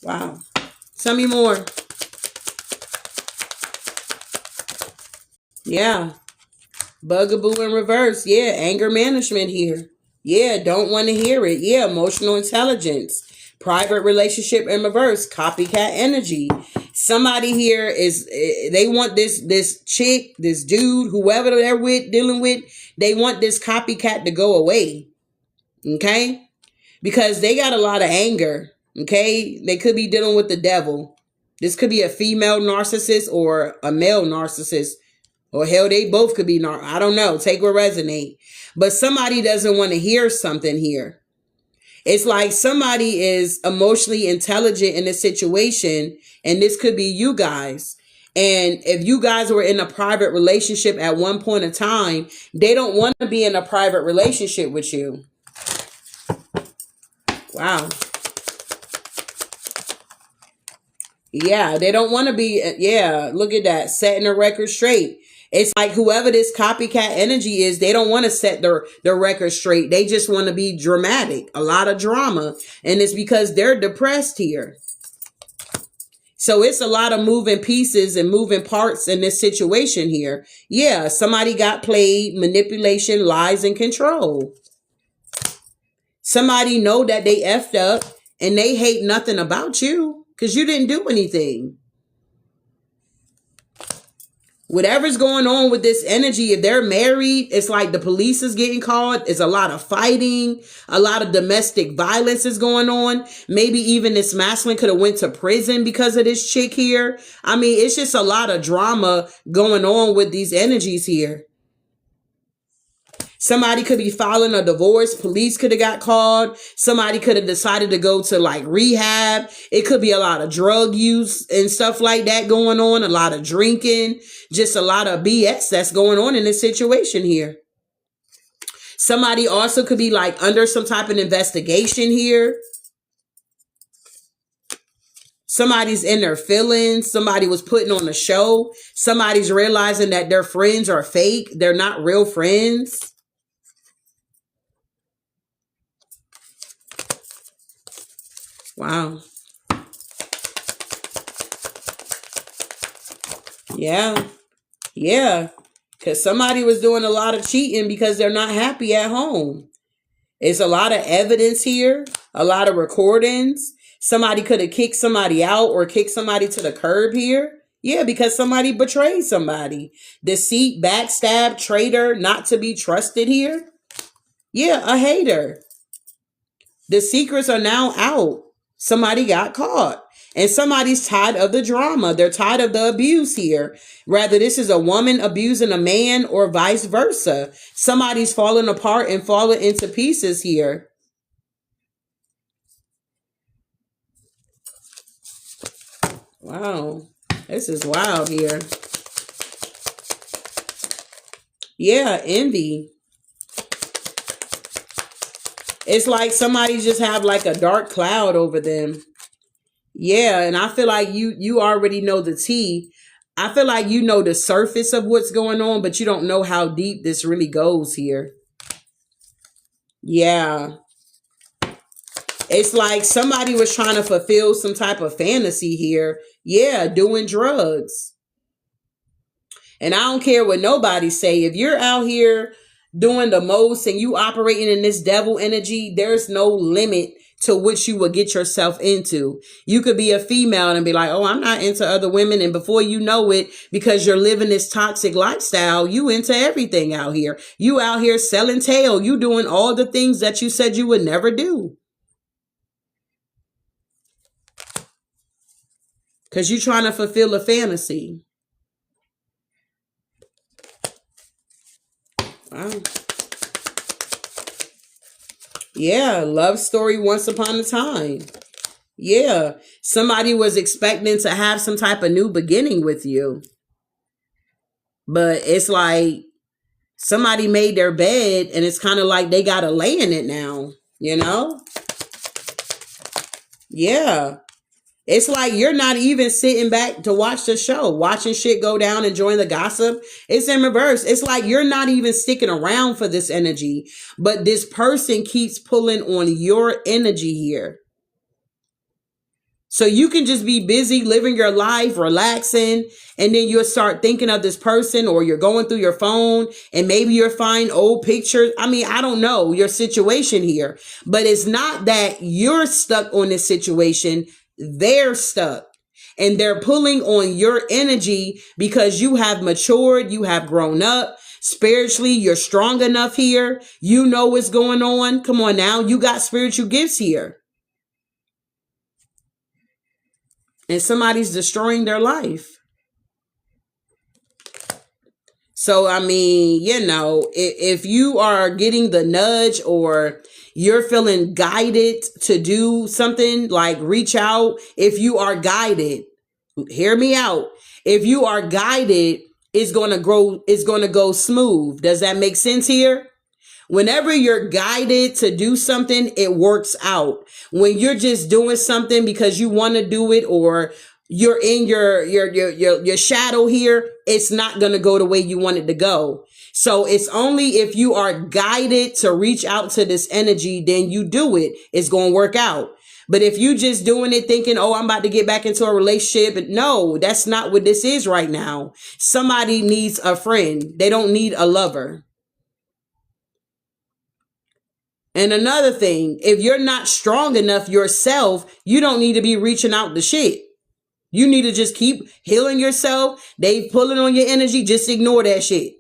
Wow. Tell me more. Yeah. Bugaboo in reverse. Yeah. Anger management here. Yeah. Don't want to hear it. Yeah. Emotional intelligence. Private relationship in reverse. Copycat energy. Somebody here is, they want this chick, this dude, whoever they're with, dealing with, they want this copycat to go away. Okay? Because they got a lot of anger. Okay? They could be dealing with the devil. This could be a female narcissist or a male narcissist. Or hell, they both could be I don't know. Take what resonate. But somebody doesn't want to hear something here. It's like somebody is emotionally intelligent in a situation, and this could be you guys. And if you guys were in a private relationship at one point in time, they don't want to be in a private relationship with you. Wow. Yeah, they don't want to be. Yeah, look at that. Setting the record straight. It's like whoever this copycat energy is, they don't want to set their record straight. They just want to be dramatic, a lot of drama. And it's because they're depressed here. So it's a lot of moving pieces and moving parts in this situation here. Yeah, somebody got played, manipulation, lies, and control. Somebody know that they effed up and they hate nothing about you because you didn't do anything. Whatever's going on with this energy, if they're married, it's like the police is getting called. It's a lot of fighting, a lot of domestic violence is going on. Maybe even this masculine could have went to prison because of this chick here. I mean, it's just a lot of drama going on with these energies here. Somebody could be filing a divorce. Police could have got called. Somebody could have decided to go to like rehab. It could be a lot of drug use and stuff like that going on. A lot of drinking, just a lot of BS that's going on in this situation here. Somebody also could be like under some type of investigation here. Somebody's in their feelings. Somebody was putting on a show. Somebody's realizing that their friends are fake. They're not real friends. Wow. Yeah. Yeah. Because somebody was doing a lot of cheating because they're not happy at home. It's a lot of evidence here, a lot of recordings. Somebody could have kicked somebody out or kicked somebody to the curb here. Yeah, because somebody betrayed somebody. Deceit, backstab, traitor, not to be trusted here. Yeah, a hater. The secrets are now out. Somebody got caught. And somebody's tired of the drama. They're tired of the abuse here. Rather, this is a woman abusing a man or vice versa. Somebody's falling apart and falling into pieces here. Wow. This is wild here. Yeah, envy. It's like somebody just have like a dark cloud over them. Yeah, and I feel like you already know the tea. I feel like you know the surface of what's going on, but you don't know how deep this really goes here. Yeah. It's like somebody was trying to fulfill some type of fantasy here. Yeah, doing drugs. And I don't care what nobody say. If you're out here doing the most and you operating in this devil energy, there's no limit to which you will get yourself into. You could be a female and be like, oh, I'm not into other women. And before you know it, because you're living this toxic lifestyle, you into everything out here. You out here selling tail. You doing all the things that you said you would never do. Because you're trying to fulfill a fantasy. Wow. Yeah, love story once upon a time. Yeah, somebody was expecting to have some type of new beginning with you. But it's like somebody made their bed and it's kind of like they got to lay in it now, you know? Yeah. It's like you're not even sitting back to watch the show, watching shit go down, enjoying the gossip. It's in reverse. It's like you're not even sticking around for this energy, but this person keeps pulling on your energy here. So you can just be busy living your life, relaxing, and then you'll start thinking of this person, or you're going through your phone and maybe you'll find old pictures. I mean, I don't know your situation here, but it's not that you're stuck on this situation. They're stuck and they're pulling on your energy because you have matured. You have grown up spiritually. You're strong enough here. You know what's going on. Come on now. You got spiritual gifts here. And somebody's destroying their life. So, I mean, you know, if you are getting the nudge or you're feeling guided to do something, like reach out. If you are guided, hear me out. If you are guided, it's going to go smooth. Does that make sense here? Whenever you're guided to do something, it works out. When you're just doing something because you want to do it, or you're in your shadow here, it's not going to go the way you want it to go. So it's only if you are guided to reach out to this energy, then you do it. It's going to work out. But if you just doing it thinking, oh, I'm about to get back into a relationship. No, that's not what this is right now. Somebody needs a friend. They don't need a lover. And another thing, if you're not strong enough yourself, you don't need to be reaching out to shit. You need to just keep healing yourself. They pulling on your energy. Just ignore that shit.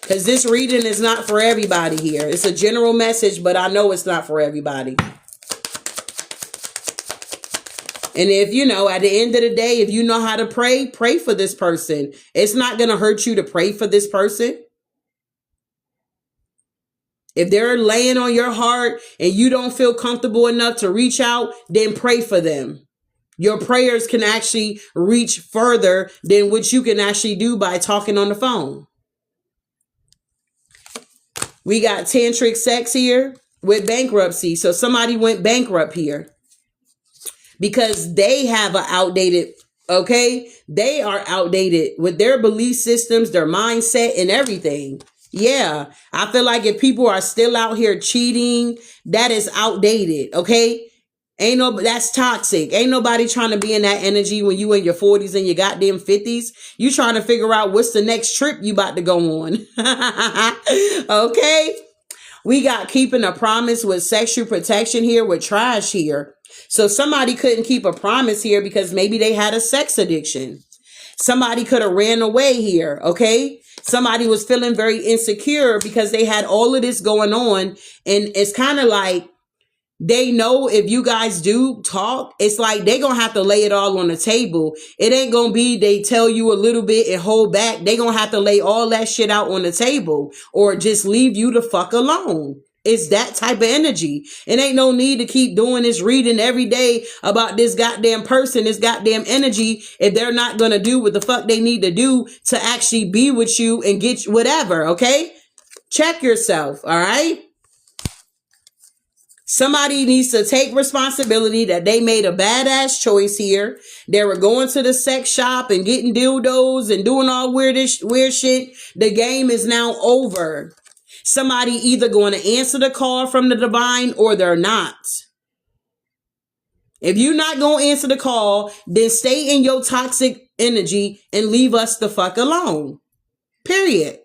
Because this reading is not for everybody here. It's a general message, but I know it's not for everybody. And if, you know, at the end of the day, if you know how to pray, pray for this person. It's not going to hurt you to pray for this person. If they're laying on your heart and you don't feel comfortable enough to reach out, then pray for them. Your prayers can actually reach further than what you can actually do by talking on the phone. We got tantric sex here with bankruptcy. So somebody went bankrupt here because they have an outdated, okay? They are outdated with their belief systems, their mindset, and everything. Yeah, I feel like if people are still out here cheating, that is outdated, okay? That's toxic. Ain't nobody trying to be in that energy when you in your 40s and your goddamn 50s. You trying to figure out what's the next trip you about to go on. Okay? We got keeping a promise with sexual protection here with trash here. So somebody couldn't keep a promise here because maybe they had a sex addiction. Somebody could have ran away here, okay? Somebody was feeling very insecure because they had all of this going on. And it's kind of like, they know if you guys do talk, it's like they gonna have to lay it all on the table. It ain't gonna be they tell you a little bit and hold back. They gonna have to lay all that shit out on the table or just leave you the fuck alone. It's that type of energy. It ain't no need to keep doing this reading every day about this goddamn person, this goddamn energy, if they're not gonna do what the fuck they need to do to actually be with you and get whatever, okay? Check yourself, all right? Somebody needs to take responsibility that they made a badass choice here. They were going to the sex shop and getting dildos and doing all weird shit. The game is now over. Somebody either going to answer the call from the divine or they're not. If you're not going to answer the call, then stay in your toxic energy and leave us the fuck alone. Period.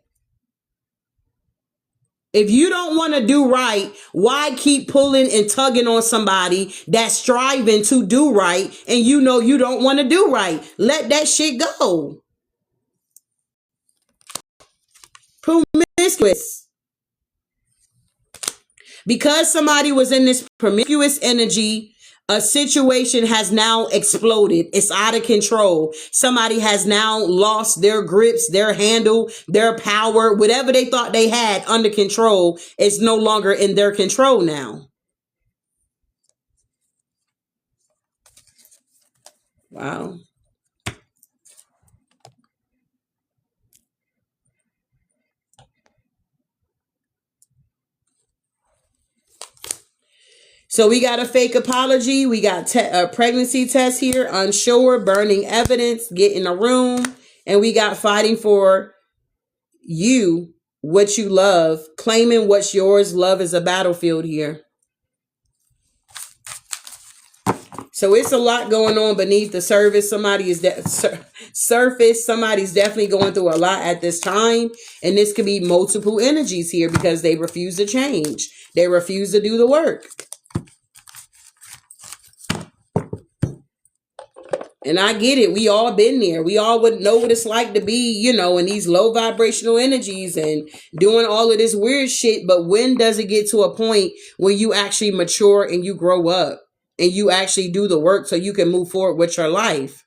If you don't want to do right, why keep pulling and tugging on somebody that's striving to do right and you know you don't want to do right? Let that shit go. Promiscuous. Because somebody was in this promiscuous energy, a situation has now exploded. It's out of control. Somebody has now lost their grips, their handle, their power. Whatever they thought they had under control is no longer in their control now. Wow. So we got a fake apology. We got a pregnancy test here, unsure, burning evidence, get in a room. And we got fighting for you, what you love, claiming what's yours. Love is a battlefield here. So it's a lot going on beneath the surface. Surface. Somebody's definitely going through a lot at this time. And this could be multiple energies here because they refuse to change. They refuse to do the work. And I get it. We all been there. We all would know what it's like to be, in these low vibrational energies and doing all of this weird shit. But when does it get to a point where you actually mature and you grow up and you actually do the work so you can move forward with your life?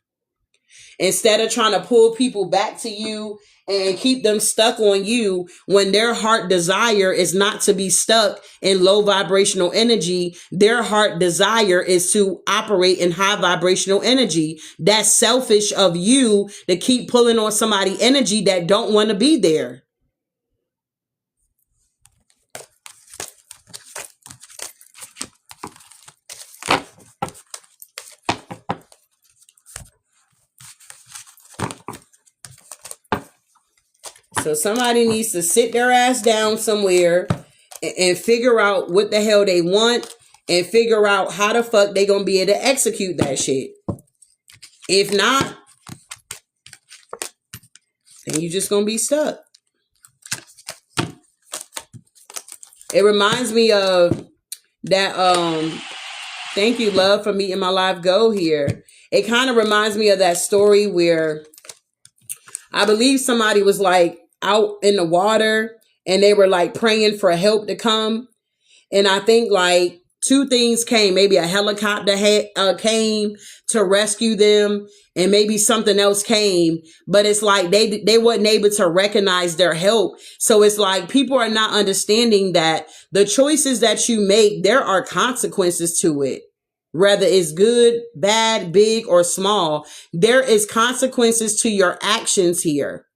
Instead of trying to pull people back to you and keep them stuck on you when their heart desire is not to be stuck in low vibrational energy. Their heart desire is to operate in high vibrational energy. That's selfish of you to keep pulling on somebody energy that don't want to be there. So somebody needs to sit their ass down somewhere and figure out what the hell they want and figure out how the fuck they gonna be able to execute that shit. If not, then you just gonna be stuck. It reminds me of that, thank you, love, for meeting my life goal here. It kind of reminds me of that story where I believe somebody was like out in the water and they were like praying for help to come. And I think like two things came. Maybe a helicopter came to rescue them and maybe something else came. But it's like they weren't able to recognize their help. So it's like people are not understanding that the choices that you make, there are consequences to it. Whether it's good, bad, big, or small, there is consequences to your actions here.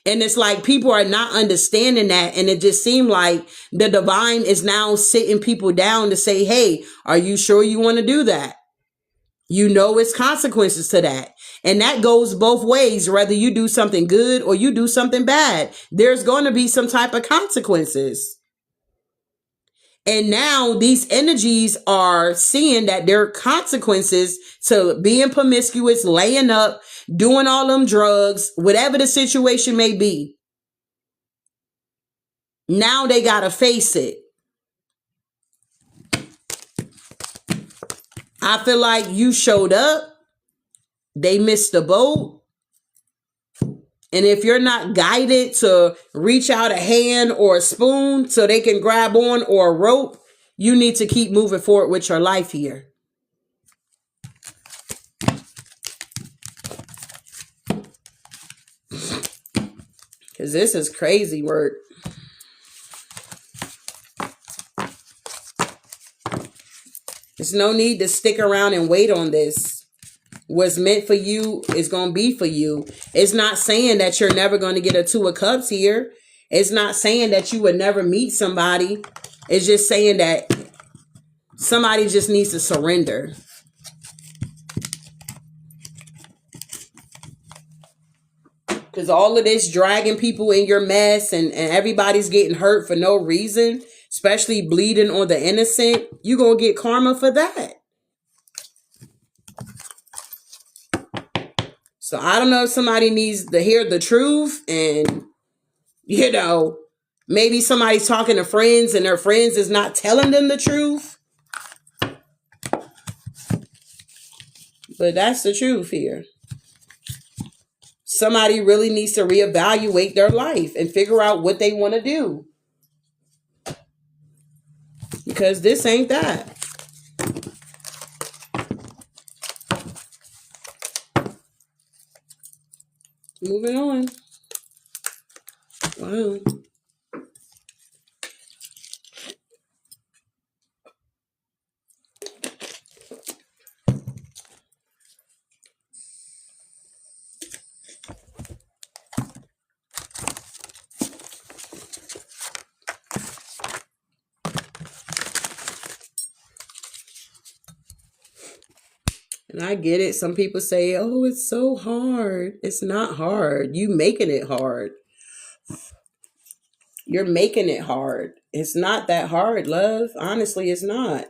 And it's like people are not understanding that. And it just seemed like the divine is now sitting people down to say, hey, are you sure you want to do that? You know, it's consequences to that. And that goes both ways. Whether you do something good or you do something bad, there's going to be some type of consequences. And now these energies are seeing that there are consequences to being promiscuous, laying up, doing all them drugs, whatever the situation may be. Now they got to face it. I feel like you showed up, they missed the boat. And if you're not guided to reach out a hand or a spoon so they can grab on, or a rope, you need to keep moving forward with your life here. Because this is crazy work. There's no need to stick around and wait on this. What's meant for you is going to be for you. It's not saying that you're never going to get a Two of Cups here. It's not saying that you would never meet somebody. It's just saying that somebody just needs to surrender. Because all of this dragging people in your mess, and everybody's getting hurt for no reason, especially bleeding on the innocent, you're going to get karma for that. So I don't know if somebody needs to hear the truth, and, maybe somebody's talking to friends and their friends is not telling them the truth. But that's the truth here. Somebody really needs to reevaluate their life and figure out what they want to do. Because this ain't that. Moving on. Wow. And I get it. Some people say, oh, it's so hard. It's not hard. You making it hard. You're making it hard. It's not that hard, love. Honestly, it's not.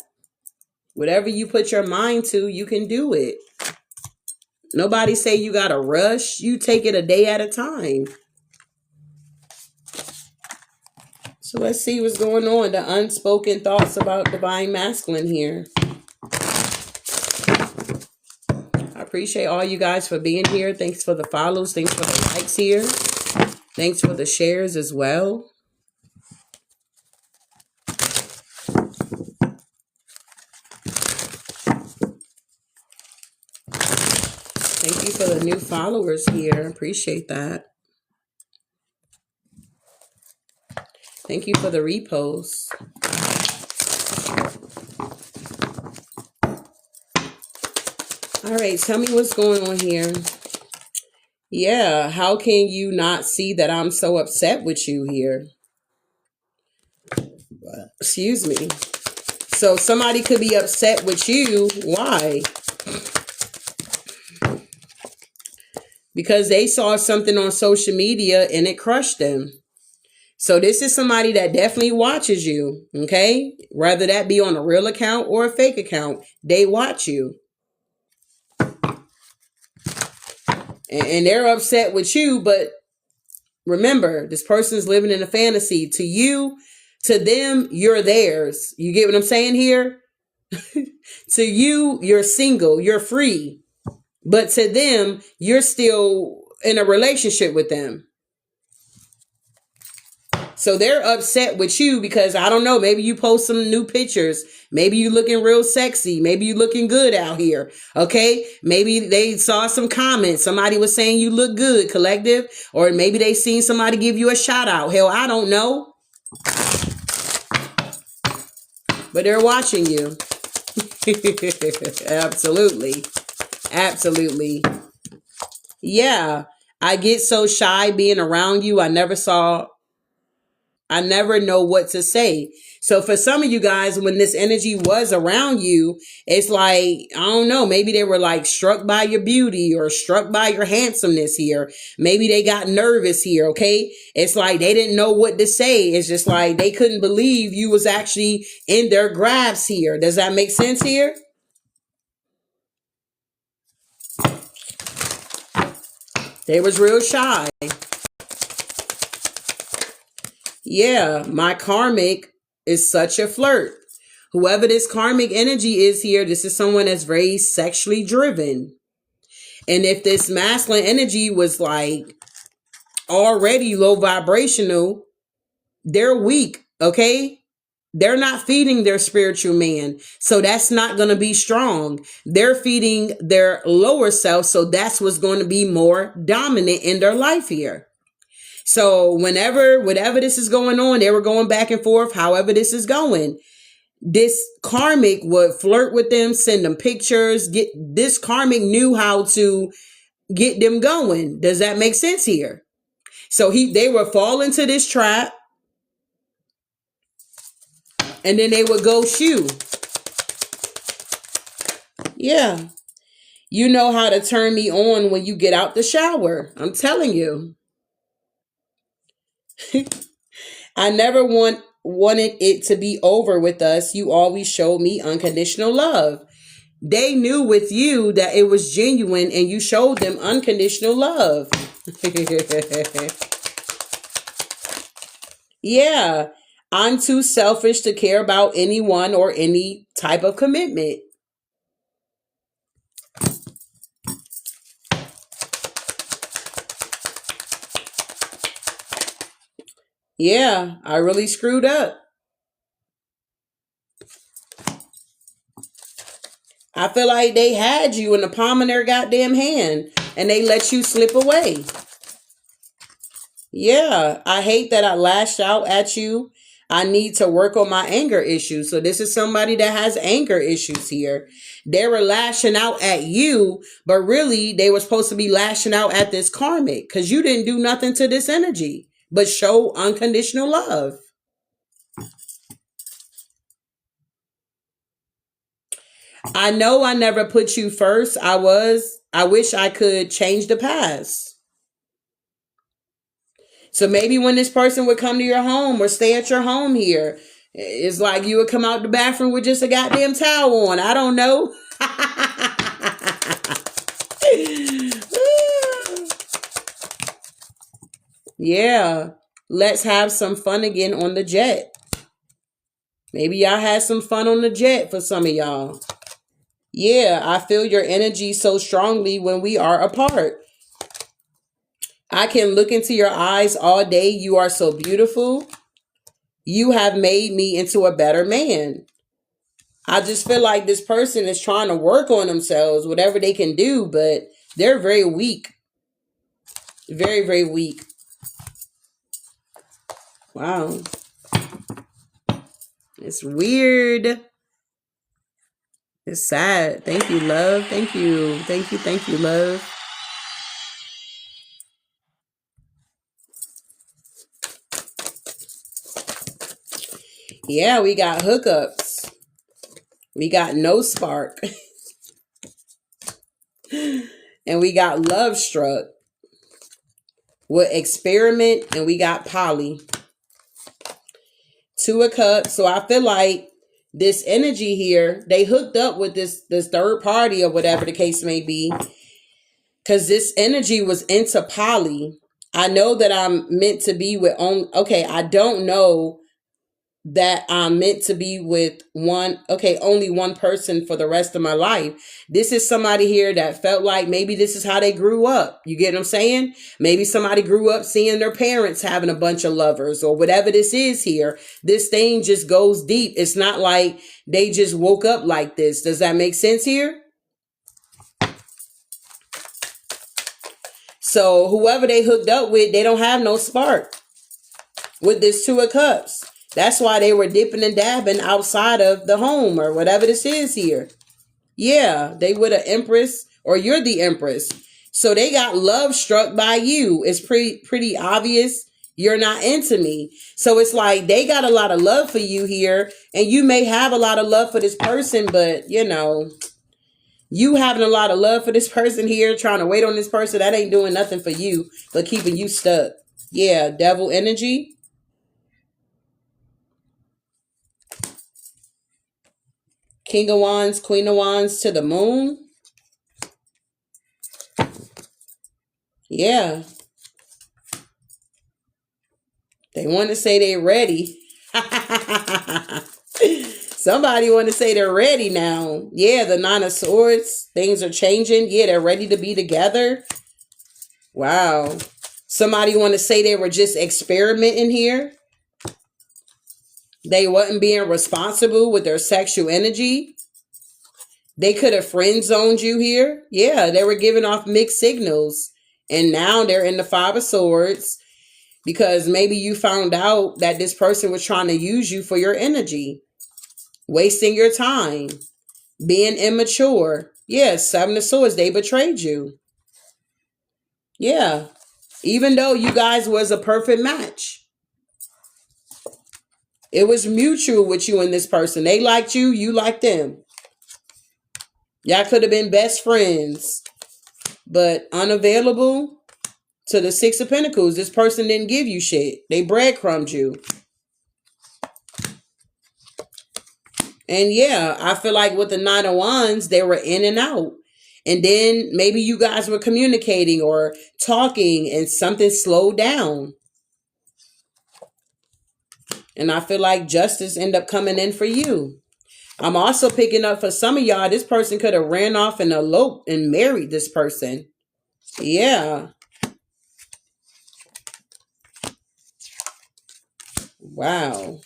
Whatever you put your mind to, you can do it. Nobody say you got to rush. You take it a day at a time. So let's see what's going on. The unspoken thoughts about divine masculine here. I appreciate all you guys for being here. Thanks for the follows. Thanks for the likes here. Thanks for the shares as well. Thank you for the new followers here. Appreciate that. Thank you for the reposts. All right, tell me what's going on here. Yeah, how can you not see that I'm so upset with you here? Excuse me. So somebody could be upset with you. Why? Because they saw something on social media and it crushed them. So this is somebody that definitely watches you, okay? Whether that be on a real account or a fake account, they watch you. And they're upset with you, but remember, this person's living in a fantasy. To you, to them, you're theirs. You get what I'm saying here? To you, you're single, you're free. But to them, you're still in a relationship with them. So they're upset with you because, I don't know, maybe you post some new pictures. Maybe you looking real sexy. Maybe you looking good out here. Okay. Maybe they saw some comments. Somebody was saying you look good, collective. Or maybe they seen somebody give you a shout out. Hell, I don't know. But they're watching you. Absolutely. Absolutely. Yeah. I get so shy being around you. I never saw I never know what to say. So for some of you guys, when this energy was around you, it's like, I don't know, maybe they were like struck by your beauty or struck by your handsomeness here. Maybe they got nervous here, okay? It's like they didn't know what to say. It's just like they couldn't believe you was actually in their grasp here. Does that make sense here? They was real shy. Yeah, my karmic is such a flirt. Whoever this karmic energy is here, this is someone that's very sexually driven. And if this masculine energy was like already low vibrational, they're weak, okay? They're not feeding their spiritual man. So that's not going to be strong. They're feeding their lower self. So that's what's going to be more dominant in their life here. So whatever this is going on, they were going back and forth, however this is going. This karmic would flirt with them, send them pictures. This karmic knew how to get them going. Does that make sense here? So they would fall into this trap, and then they would ghost you. Yeah. You know how to turn me on when you get out the shower. I'm telling you. I never wanted it to be over with us. You always showed me unconditional love. They knew with you that it was genuine and you showed them unconditional love. Yeah, I'm too selfish to care about anyone or any type of commitment. Yeah, I really screwed up. I feel like they had you in the palm of their goddamn hand and they let you slip away. Yeah, I hate that I lashed out at you. I need to work on my anger issues. So this is somebody that has anger issues here. They were lashing out at you, but really they were supposed to be lashing out at this karmic because you didn't do nothing to this energy but show unconditional love. I know I never put you first. I wish I could change the past. So maybe when this person would come to your home or stay at your home here, it's like you would come out the bathroom with just a goddamn towel on. I don't know. Yeah. Let's have some fun again on the jet. Maybe y'all had some fun on the jet for some of y'all. Yeah, I feel your energy so strongly when we are apart. I can look into your eyes all day. You are so beautiful. You have made me into a better man. I just feel like this person is trying to work on themselves, whatever they can do, but they're very weak. Very, very weak. Wow. It's weird. It's sad. Thank you, love. Thank you. Thank you. Thank you, love. Yeah, we got hookups. We got no spark. And we got love struck. With experiment, and we got poly. Two of cups. So I feel like this energy here, they hooked up with this third party or whatever the case may be. Because this energy was into poly. I know that I'm meant to be with I don't know that I'm meant to be with only one person for the rest of my life. This is somebody here that felt like maybe this is how they grew up. You get what I'm saying? Maybe somebody grew up seeing their parents having a bunch of lovers or whatever this is here. This thing just goes deep. It's not like they just woke up like this. Does that make sense here? So whoever they hooked up with, they don't have no spark with this Two of Cups. That's why they were dipping and dabbing outside of the home or whatever this is here. Yeah, they were the Empress or you're the Empress. So they got love struck by you. It's pretty obvious. You're not into me. So it's like they got a lot of love for you here, and you may have a lot of love for this person, but you having a lot of love for this person here, trying to wait on this person, that ain't doing nothing for you but keeping you stuck. Yeah, devil energy. King of Wands, Queen of Wands to the moon. Yeah. They want to say they're ready. Somebody want to say they're ready now. Yeah, the Nine of Swords. Things are changing. Yeah, they're ready to be together. Wow. Somebody want to say they were just experimenting here. They wasn't being responsible with their sexual energy. They could have friend zoned you here. Yeah, they were giving off mixed signals. And now they're in the Five of Swords because maybe you found out that this person was trying to use you for your energy. Wasting your time. Being immature. Yeah, Seven of Swords, they betrayed you. Yeah. Even though you guys was a perfect match. It was mutual with you and this person. They liked you, you liked them. Y'all could have been best friends. But unavailable to the Six of Pentacles. This person didn't give you shit. They breadcrumbed you. And yeah, I feel like with the Nine of Wands, they were in and out. And then maybe you guys were communicating or talking and something slowed down. And I feel like justice ended up coming in for you. I'm also picking up for some of y'all, this person could have ran off and eloped and married this person. Yeah. Wow.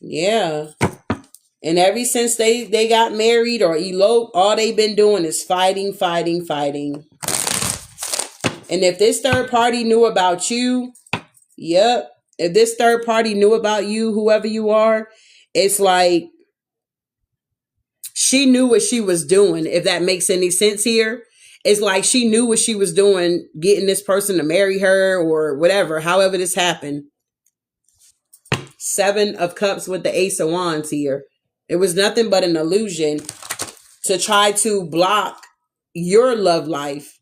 Yeah. And ever since they got married or eloped, all they've been doing is fighting, fighting, fighting. And if this third party knew about you, yep. If this third party knew about you, whoever you are, it's like she knew what she was doing, if that makes any sense here. It's like she knew what she was doing, getting this person to marry her or whatever, however this happened. Seven of Cups with the Ace of Wands here. It was nothing but an illusion to try to block your love life.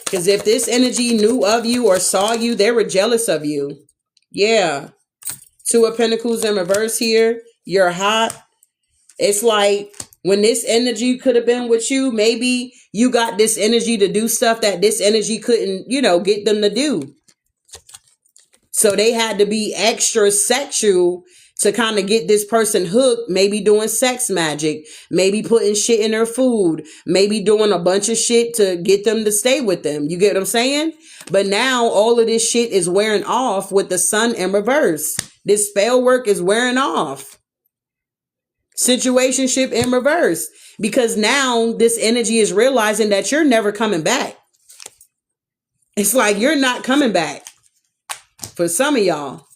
Because if this energy knew of you or saw you, they were jealous of you. Yeah. Two of Pentacles in reverse here. You're hot. It's like when this energy could have been with you, maybe you got this energy to do stuff that this energy couldn't, get them to do. So they had to be extra sexual to kind of get this person hooked, maybe doing sex magic, maybe putting shit in their food, maybe doing a bunch of shit to get them to stay with them. You get what I'm saying? But now all of this shit is wearing off with the Sun in reverse. This spell work is wearing off. Situationship in reverse. Because now this energy is realizing that you're never coming back. It's like you're not coming back. For some of y'all.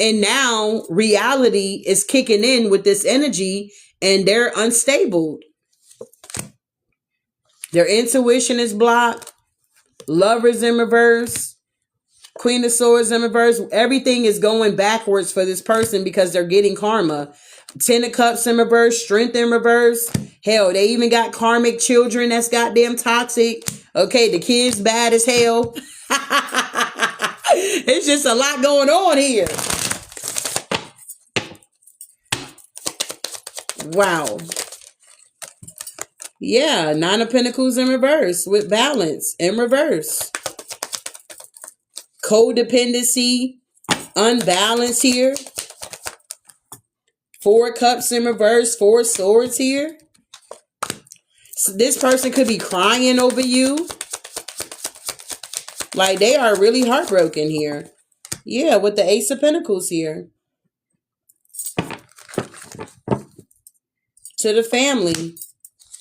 And now reality is kicking in with this energy and they're unstable. Their intuition is blocked. Lovers in reverse. Queen of Swords in reverse. Everything is going backwards for this person because they're getting karma. Ten of Cups in reverse. Strength in reverse. Hell, they even got karmic children that's goddamn toxic. Okay, the kid's bad as hell. It's just a lot going on here. Wow. Yeah, Nine of Pentacles in reverse with balance in reverse. Codependency, unbalance here. Four Cups in reverse, Four Swords here. So this person could be crying over you. Like they are really heartbroken here. Yeah, with the Ace of Pentacles here. To the family.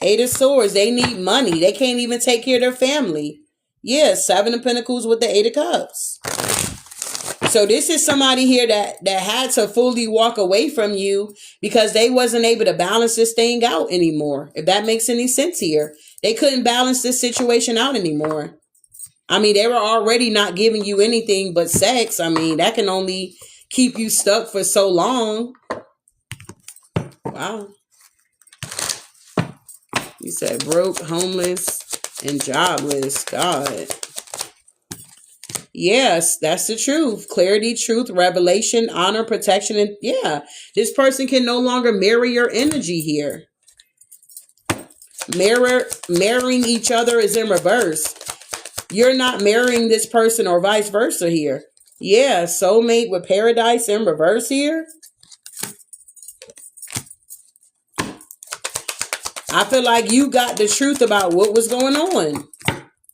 Eight of Swords. They need money. They can't even take care of their family. Yeah, Seven of Pentacles with the Eight of Cups. So this is somebody here that had to fully walk away from you because they wasn't able to balance this thing out anymore. If that makes any sense here. They couldn't balance this situation out anymore. I mean, they were already not giving you anything but sex. I mean, that can only keep you stuck for so long. Wow. You said broke, homeless, and jobless. God. Yes, that's the truth. Clarity, truth, revelation, honor, protection, and yeah, this person can no longer mirror your energy here. Marrying each other is in reverse. You're not marrying this person or vice versa here. Yeah, soulmate with paradise in reverse here. I feel like you got the truth about what was going on.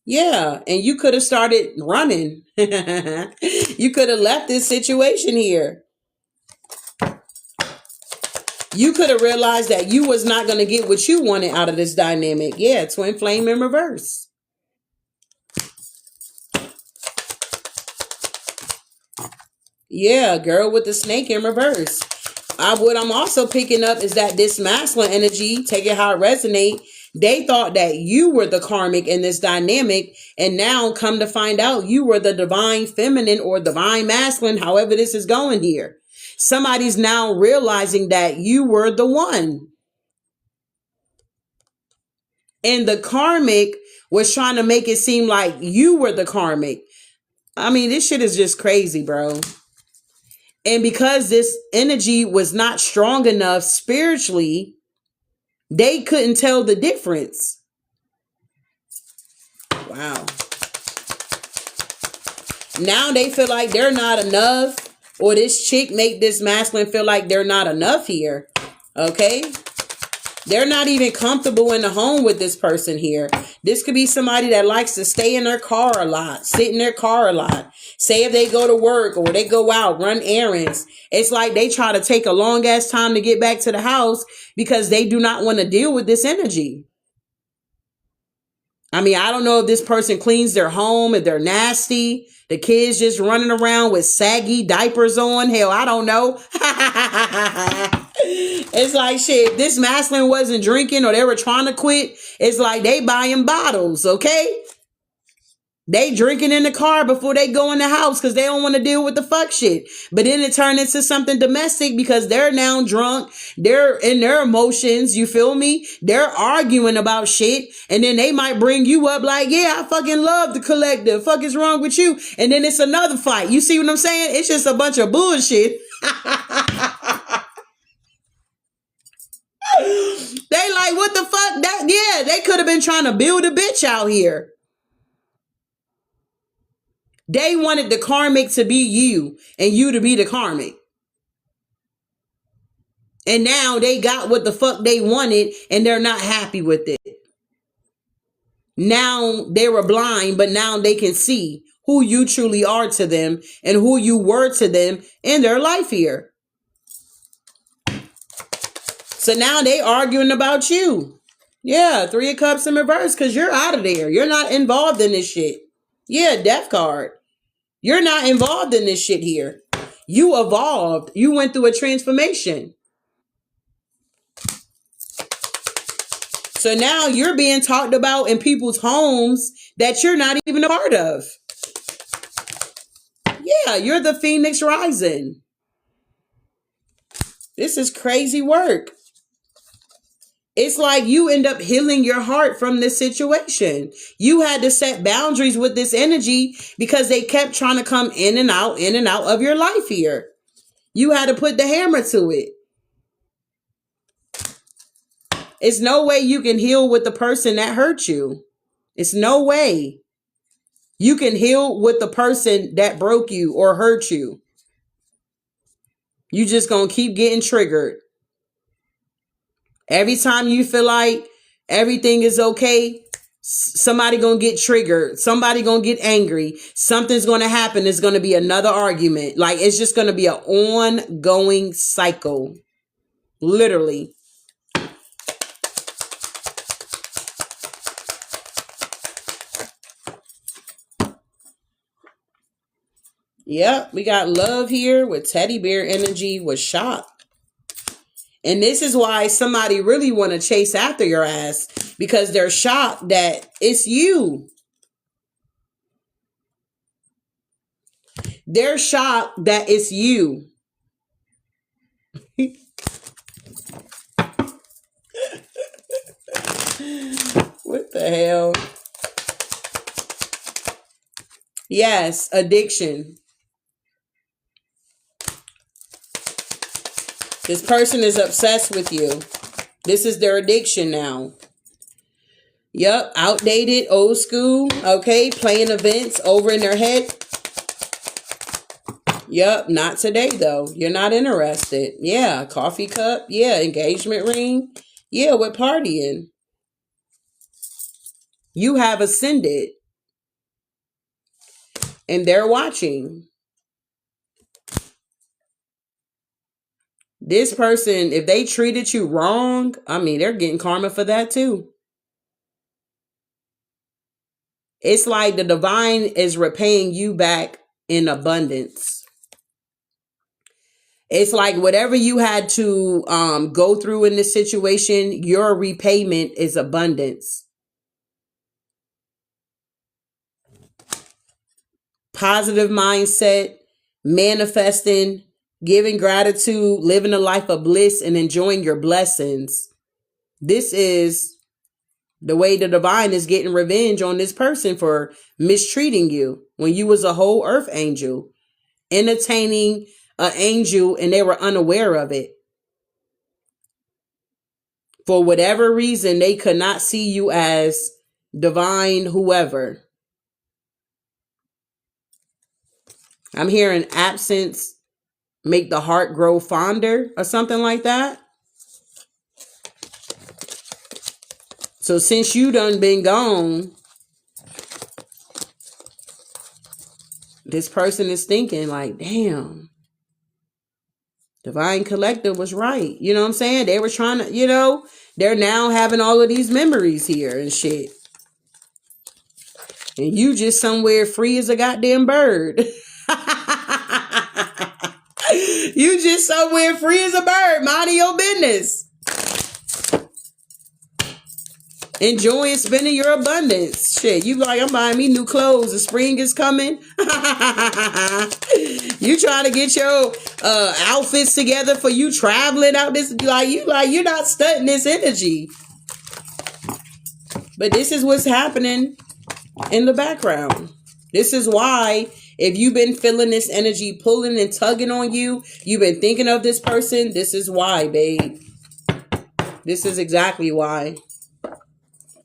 Yeah, and you could have started running. You could have left this situation here. You could have realized that you was not going to get what you wanted out of this dynamic. Yeah, twin flame in reverse. Yeah, girl with the snake in reverse. What I'm also picking up is that this masculine energy, take it how it resonates, they thought that you were the karmic in this dynamic, and now come to find out you were the divine feminine or divine masculine, however this is going here. Somebody's now realizing that you were the one. And the karmic was trying to make it seem like you were the karmic. I mean, this shit is just crazy, bro. And because this energy was not strong enough spiritually, they couldn't tell the difference. Wow. Now they feel like they're not enough, or this chick make this masculine feel like they're not enough here. Okay? They're not even comfortable in the home with this person here. This could be somebody that likes to stay in their car a lot, sit in their car a lot. Say if they go to work or they go out, run errands. It's like they try to take a long ass time to get back to the house because they do not want to deal with this energy. I mean, I don't know if this person cleans their home, if they're nasty. The kids just running around with saggy diapers on. Hell, I don't know. It's like, shit, this masculine wasn't drinking or they were trying to quit. It's like they buying bottles, okay? They drinking in the car before they go in the house because they don't want to deal with the fuck shit. But then it turned into something domestic because they're now drunk. They're in their emotions. You feel me? They're arguing about shit. And then they might bring you up like, yeah, I fucking love the collective. Fuck is wrong with you? And then it's another fight. You see what I'm saying? It's just a bunch of bullshit. They like, what the fuck? Yeah, they could have been trying to build a bitch out here. They wanted the karmic to be you and you to be the karmic. And now they got what the fuck they wanted and they're not happy with it. Now they were blind, but now they can see who you truly are to them and who you were to them in their life here. So now they arguing about you. Yeah, 3 of Cups in reverse because you're out of there. You're not involved in this shit. Yeah, death card. You're not involved in this shit here. You evolved. You went through a transformation. So now you're being talked about in people's homes that you're not even a part of. Yeah, you're the Phoenix rising. This is crazy work. It's like you end up healing your heart from this situation. You had to set boundaries with this energy because they kept trying to come in and out of your life here. You had to put the hammer to it. It's no way you can heal with the person that hurt you. It's no way you can heal with the person that broke you or hurt you. You just gonna keep getting triggered. Every time you feel like everything is okay, somebody gonna get triggered. Somebody gonna get angry. Something's gonna happen. There's gonna be another argument. Like it's just gonna be an ongoing cycle. Literally. Yep, we got love here with teddy bear energy with shock. And this is why somebody really want to chase after your ass. because they're shocked that it's you. They're shocked that it's you. What the hell? Yes, addiction. This person is obsessed with you. This is their addiction now. Yep, outdated, old school, okay, playing events over in their head. Yep, not today though. You're not interested. Yeah, coffee cup. Yeah, engagement ring. Yeah, we're partying. You have ascended and they're watching. This person, if they treated you wrong, I mean, they're getting karma for that too. It's like the divine is repaying you back in abundance. It's like whatever you had to go through in this situation, your repayment is abundance. Positive mindset, manifesting, giving gratitude, living a life of bliss, and enjoying your blessings. This is the way the divine is getting revenge on this person for mistreating you when you was a whole earth angel, entertaining an angel, and they were unaware of it. For whatever reason, they could not see you as divine whoever. I'm hearing absence make the heart grow fonder or something like that. So since you done been gone, this person is thinking like, damn, Divine Collective was right. You know what I'm saying? They were trying to, they're now having all of these memories here and shit. And you just somewhere free as a goddamn bird. You just somewhere free as a bird, minding your business. Enjoying spending your abundance. Shit, you like, I'm buying me new clothes. The spring is coming. You trying to get your outfits together for you traveling out this. You're not stunting this energy. But this is what's happening in the background. This is why, if you've been feeling this energy pulling and tugging on you, you've been thinking of this person. This is why, babe. This is exactly why.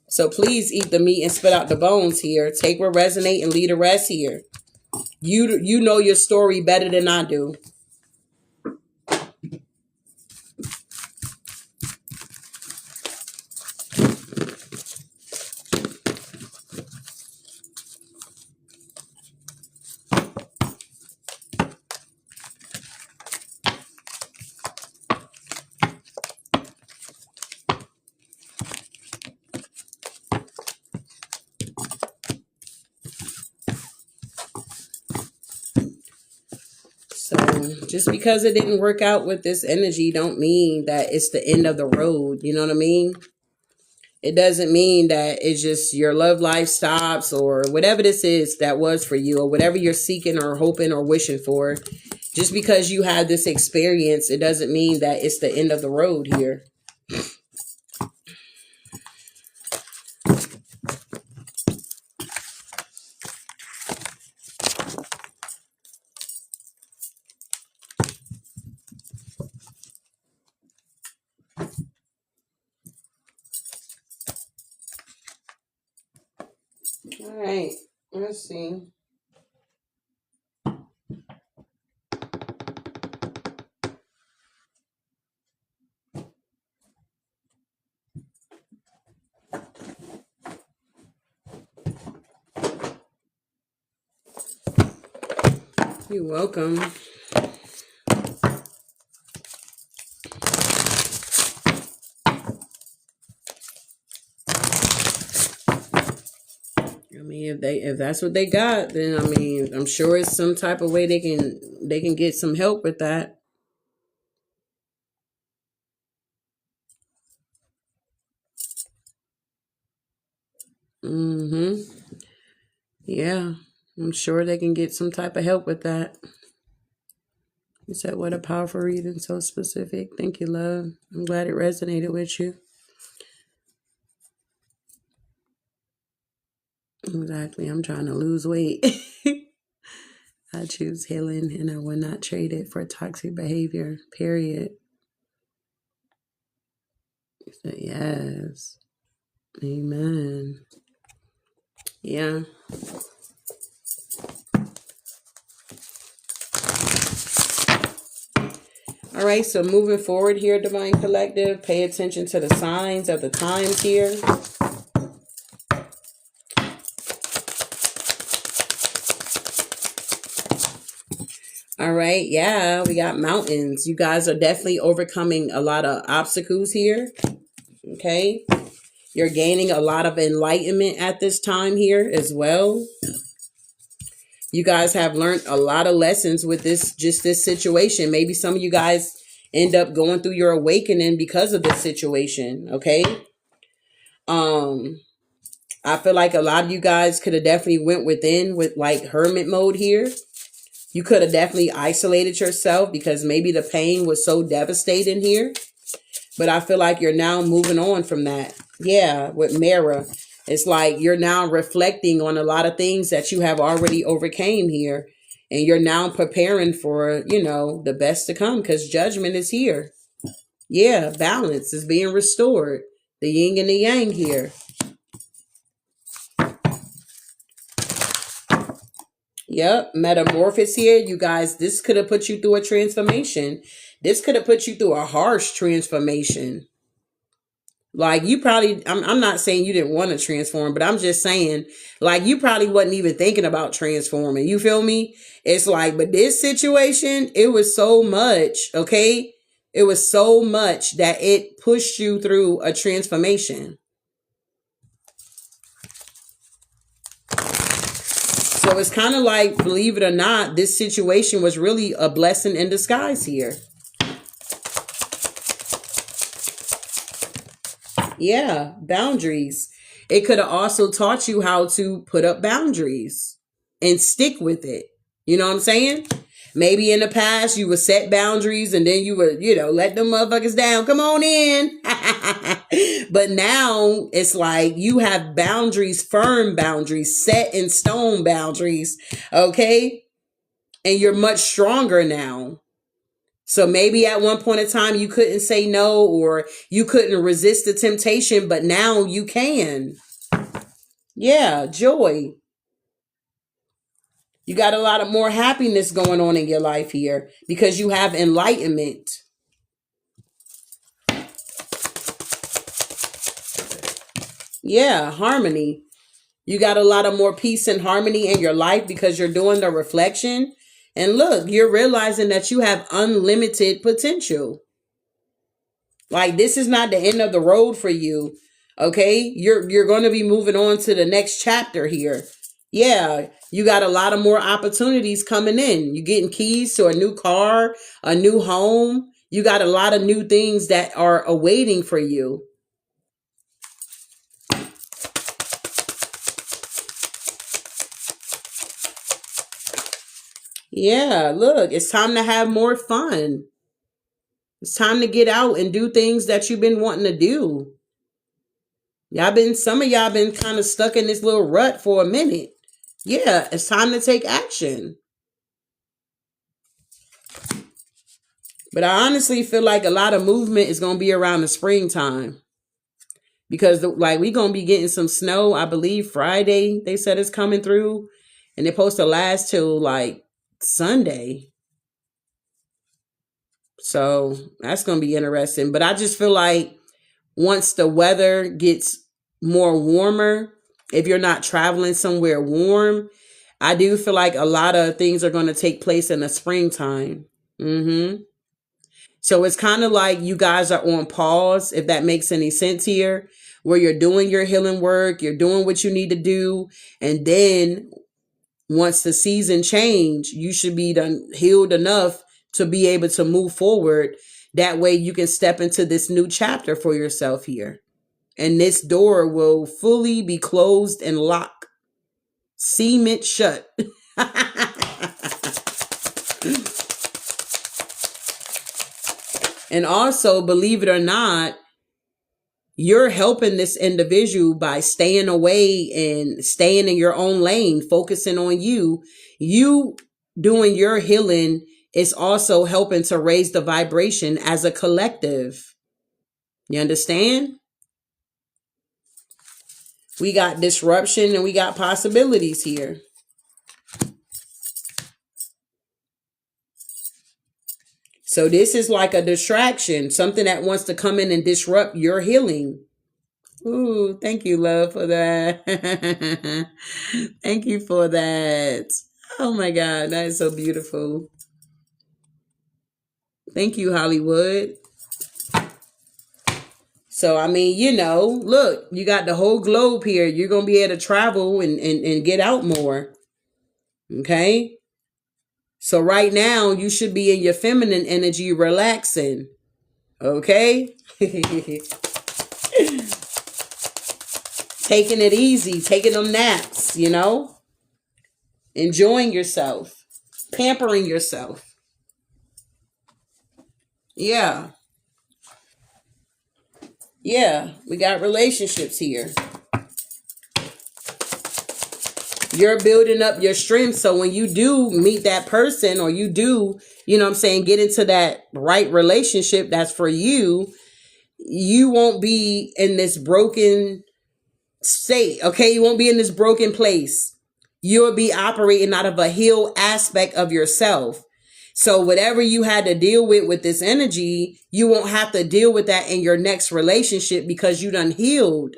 So please eat the meat and spit out the bones here. Take what resonate and leave the rest here. You know your story better than I do. So just because it didn't work out with this energy don't mean that it's the end of the road. You know what I mean? It doesn't mean that it's just your love life stops or whatever this is that was for you or whatever you're seeking or hoping or wishing for. Just because you had this experience, it doesn't mean that it's the end of the road here. All right, let's see. You're welcome. I mean, if that's what they got, then I mean, I'm sure it's some type of way they can get some help with that. Mm-hmm. Yeah. I'm sure they can get some type of help with that. You said, what a powerful reading, so specific. Thank you, love. I'm glad it resonated with you. Exactly. I'm trying to lose weight. I choose healing and I will not trade it for toxic behavior, period. You said, yes. Amen. Yeah. All right, so moving forward here, Divine Collective, pay attention to the signs of the times here. All right, yeah, we got mountains. You guys are definitely overcoming a lot of obstacles here. Okay, you're gaining a lot of enlightenment at this time here as well. You guys have learned a lot of lessons with this situation. Maybe some of you guys end up going through your awakening because of this situation. Okay. I feel like a lot of you guys could have definitely went within with like hermit mode here. You could have definitely isolated yourself because maybe the pain was so devastating here. But I feel like you're now moving on from that. Yeah, with Mara. It's like you're now reflecting on a lot of things that you have already overcame here. And you're now preparing for, the best to come because judgment is here. Yeah, balance is being restored. The yin and the yang here. Yep, metamorphosis here. You guys, this could have put you through a transformation. This could have put you through a harsh transformation. Like you probably, I'm not saying you didn't want to transform, but I'm just saying, like you probably wasn't even thinking about transforming. You feel me? It's like, but this situation, it was so much, okay? It was so much that it pushed you through a transformation. So it's kind of like, believe it or not, this situation was really a blessing in disguise here. Yeah, boundaries. It could have also taught you how to put up boundaries and stick with it. You know what I'm saying? Maybe in the past you would set boundaries and then you would, let them motherfuckers down. Come on in. But now it's like you have boundaries, firm boundaries, set in stone boundaries. Okay. And you're much stronger now. So maybe at one point in time you couldn't say no or you couldn't resist the temptation, but now you can. Yeah, joy. You got a lot of more happiness going on in your life here because you have enlightenment. Yeah, harmony. You got a lot of more peace and harmony in your life because you're doing the reflection. And look, you're realizing that you have unlimited potential. Like this is not the end of the road for you. Okay? You're going to be moving on to the next chapter here. Yeah, you got a lot of more opportunities coming in. You getting keys to a new car, a new home. You got a lot of new things that are awaiting for you. Yeah, look, it's time to have more fun. It's time to get out and do things that you've been wanting to do. Some of y'all been kind of stuck in this little rut for a minute. Yeah, it's time to take action. But I honestly feel like a lot of movement is going to be around the springtime. Because we going to be getting some snow, I believe Friday, they said it's coming through. And they're supposed to last till like Sunday. So that's going to be interesting. But I just feel like once the weather gets more warmer, if you're not traveling somewhere warm, I do feel like a lot of things are going to take place in the springtime. So it's kind of like you guys are on pause, if that makes any sense here, where you're doing your healing work, you're doing what you need to do. And then once the season change, you should be done healed enough to be able to move forward. That way you can step into this new chapter for yourself here. And this door will fully be closed and locked. Cement shut. And also, believe it or not, you're helping this individual by staying away and staying in your own lane, focusing on you. You doing your healing is also helping to raise the vibration as a collective. You understand? We got disruption and we got possibilities here. So this is like a distraction, something that wants to come in and disrupt your healing. Ooh, thank you, love, for that. Thank you for that. Oh my God, that is so beautiful. Thank you, Hollywood. So, I mean, look, you got the whole globe here. You're going to be able to travel and get out more. Okay? So right now, you should be in your feminine energy relaxing. Okay? Taking it easy, taking them naps, enjoying yourself, pampering yourself. Yeah. Yeah, we got relationships here. You're building up your strength. So when you do meet that person, or you do, get into that right relationship that's for you, you won't be in this broken state. Okay. You won't be in this broken place. You'll be operating out of a healed aspect of yourself. So whatever you had to deal with this energy, you won't have to deal with that in your next relationship because you done healed.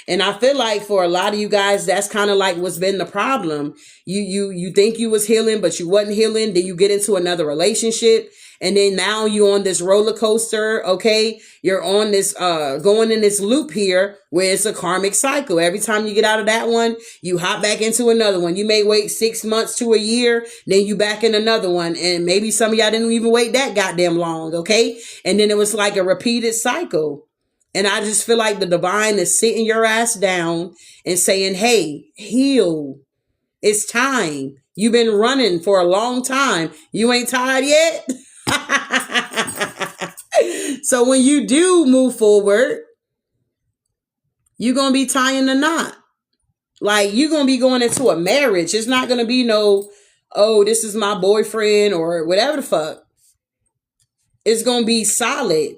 And I feel like for a lot of you guys, that's kind of like what's been the problem. You think you was healing, but you wasn't healing. Then you get into another relationship. And then now you're on this roller coaster. Okay. You're on this, going in this loop here where it's a karmic cycle. Every time you get out of that one, you hop back into another one. You may wait 6 months to a year. Then you back in another one. And maybe some of y'all didn't even wait that goddamn long. Okay. And then it was like a repeated cycle. And I just feel like the divine is sitting your ass down and saying, hey, heal. It's time. You've been running for a long time. You ain't tired yet? So when you do move forward, you're going to be tying the knot. Like, you're going to be going into a marriage. It's not going to be no, oh, this is my boyfriend or whatever the fuck. It's going to be solid.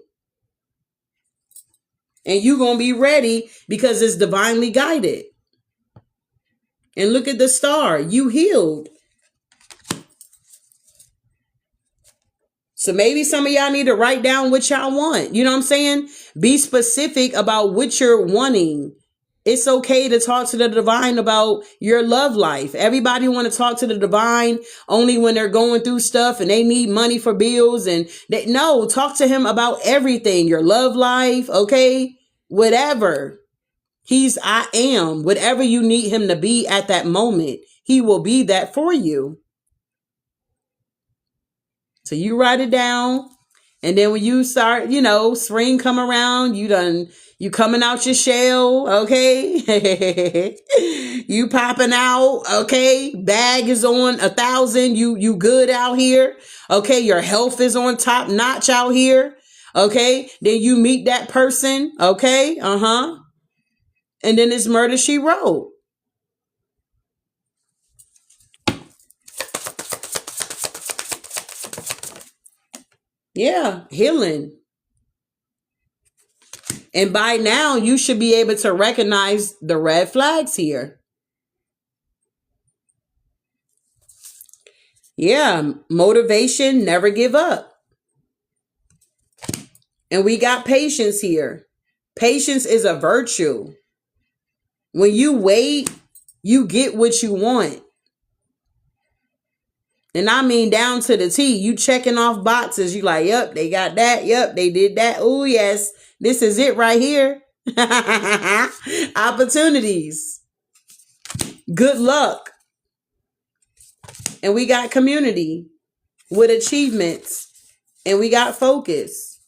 And you're going to be ready because it's divinely guided. And look at the star. You healed. So maybe some of y'all need to write down what y'all want. You know what I'm saying? Be specific about what you're wanting. It's okay to talk to the divine about your love life. Everybody want to talk to the divine only when they're going through stuff and they need money for bills. And no, talk to him about everything. Your love life. Okay. Whatever. I am. Whatever you need him to be at that moment, he will be that for you. So you write it down. And then when you start, spring come around, you coming out your shell. Okay. You popping out. Okay. Bag is on 1,000. You good out here. Okay. Your health is on top notch out here. Okay. Then you meet that person. Okay. And then it's murder, she wrote. Yeah, healing. And by now, you should be able to recognize the red flags here. Yeah, motivation, never give up. And we got patience here. Patience is a virtue. When you wait, you get what you want. And I mean down to the T. You checking off boxes. You like, yep, they got that. Yep, they did that. Oh, yes. This is it right here. Opportunities. Good luck. And we got community with achievements. And we got focus.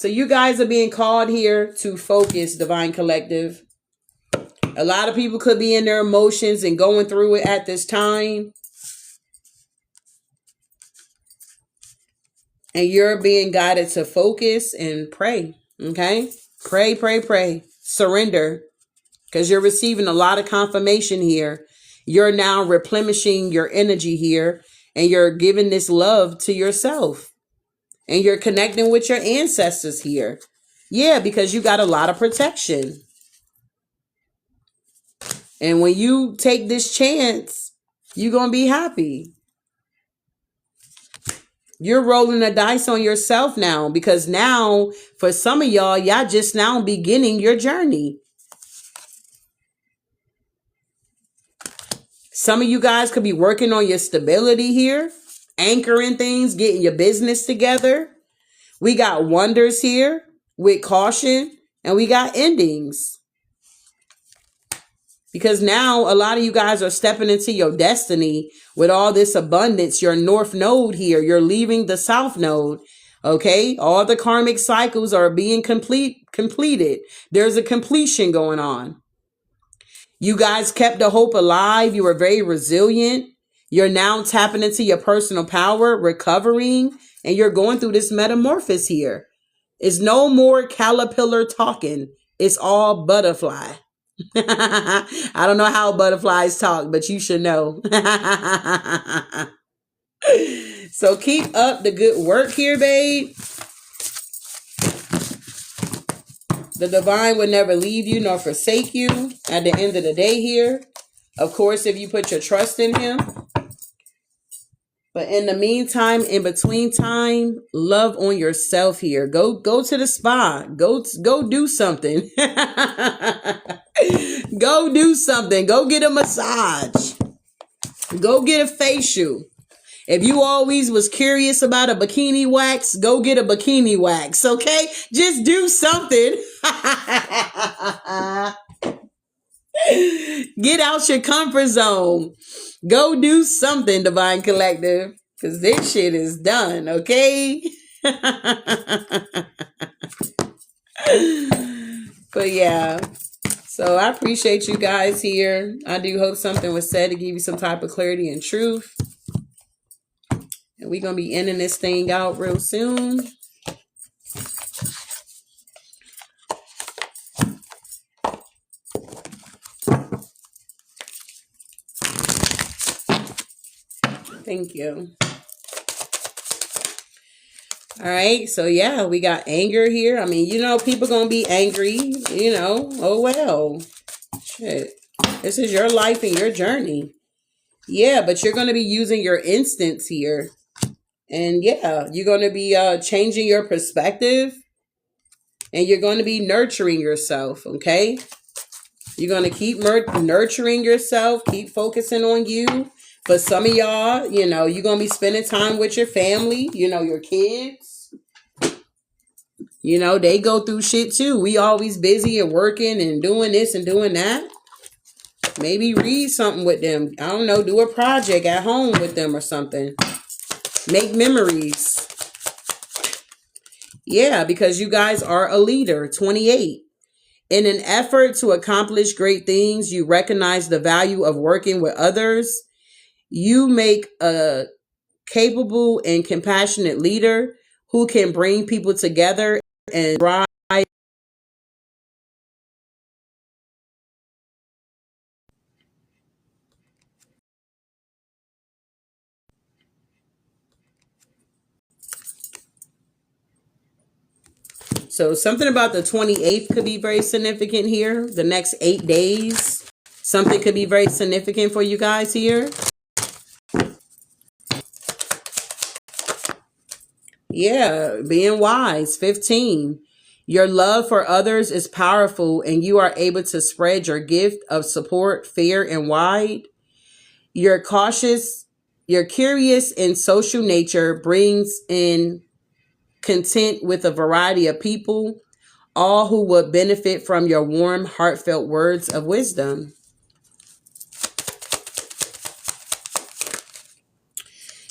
So you guys are being called here to focus, Divine Collective. A lot of people could be in their emotions and going through it at this time. And you're being guided to focus and pray. Okay? Pray, pray, pray. Surrender. Because you're receiving a lot of confirmation here. You're now replenishing your energy here. And you're giving this love to yourself. And you're connecting with your ancestors here. Yeah, because you got a lot of protection. And when you take this chance, you're going to be happy. You're rolling the dice on yourself now, because now for some of y'all just now beginning your journey. Some of you guys could be working on your stability here, anchoring things, getting your business together. We got wonders here with caution, and we got endings. Because now a lot of you guys are stepping into your destiny with all this abundance. Your north node here, you're leaving the south node. Okay, all the karmic cycles are being completed. There's a completion going on. You guys kept the hope alive. You were very resilient. You're now tapping into your personal power, recovering, and you're going through this metamorphosis here. It's no more caterpillar talking. It's all butterfly. I don't know how butterflies talk, but you should know. So keep up the good work here, babe. The divine will never leave you nor forsake you at the end of the day here. Of course, if you put your trust in him. But in the meantime, in between time, love on yourself here. Go to the spa. Go do something. Go do something. Go get a massage. Go get a facial. If you always was curious about a bikini wax, go get a bikini wax, okay? Just do something. Get out your comfort zone. Go do something, Divine Collective, because this shit is done, okay? But yeah, so I appreciate you guys here. I do hope something was said to give you some type of clarity and truth. And we're going to be ending this thing out real soon. Thank you. All right. So, yeah, we got anger here. I mean, people going to be angry, Oh, well. Shit. This is your life and your journey. Yeah, but you're going to be using your instincts here. And, yeah, you're going to be changing your perspective. And you're going to be nurturing yourself, okay? You're going to keep nurturing yourself. Keep focusing on you. But some of y'all, you're going to be spending time with your family, your kids. They go through shit too. We always busy and working and doing this and doing that. Maybe read something with them. I don't know, do a project at home with them or something. Make memories. Yeah, because you guys are a leader, 28. In an effort to accomplish great things, you recognize the value of working with others. You make a capable and compassionate leader who can bring people together and drive. So something about the 28th could be very significant here. The next 8 days, something could be very significant for you guys here. Yeah, being wise, 15. Your love for others is powerful and you are able to spread your gift of support fair and wide. Your cautious, your curious and social nature brings in content with a variety of people, all who would benefit from your warm, heartfelt words of wisdom.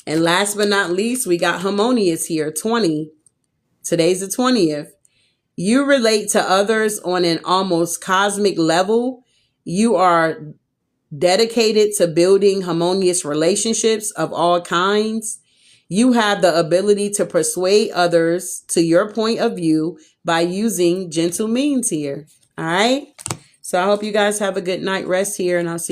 And last but not least, we got harmonious here, 20. Today's the 20th. You relate to others on an almost cosmic level. You are dedicated to building harmonious relationships of all kinds. You have the ability to persuade others to your point of view by using gentle means here. All right. So I hope you guys have a good night rest here, and I'll see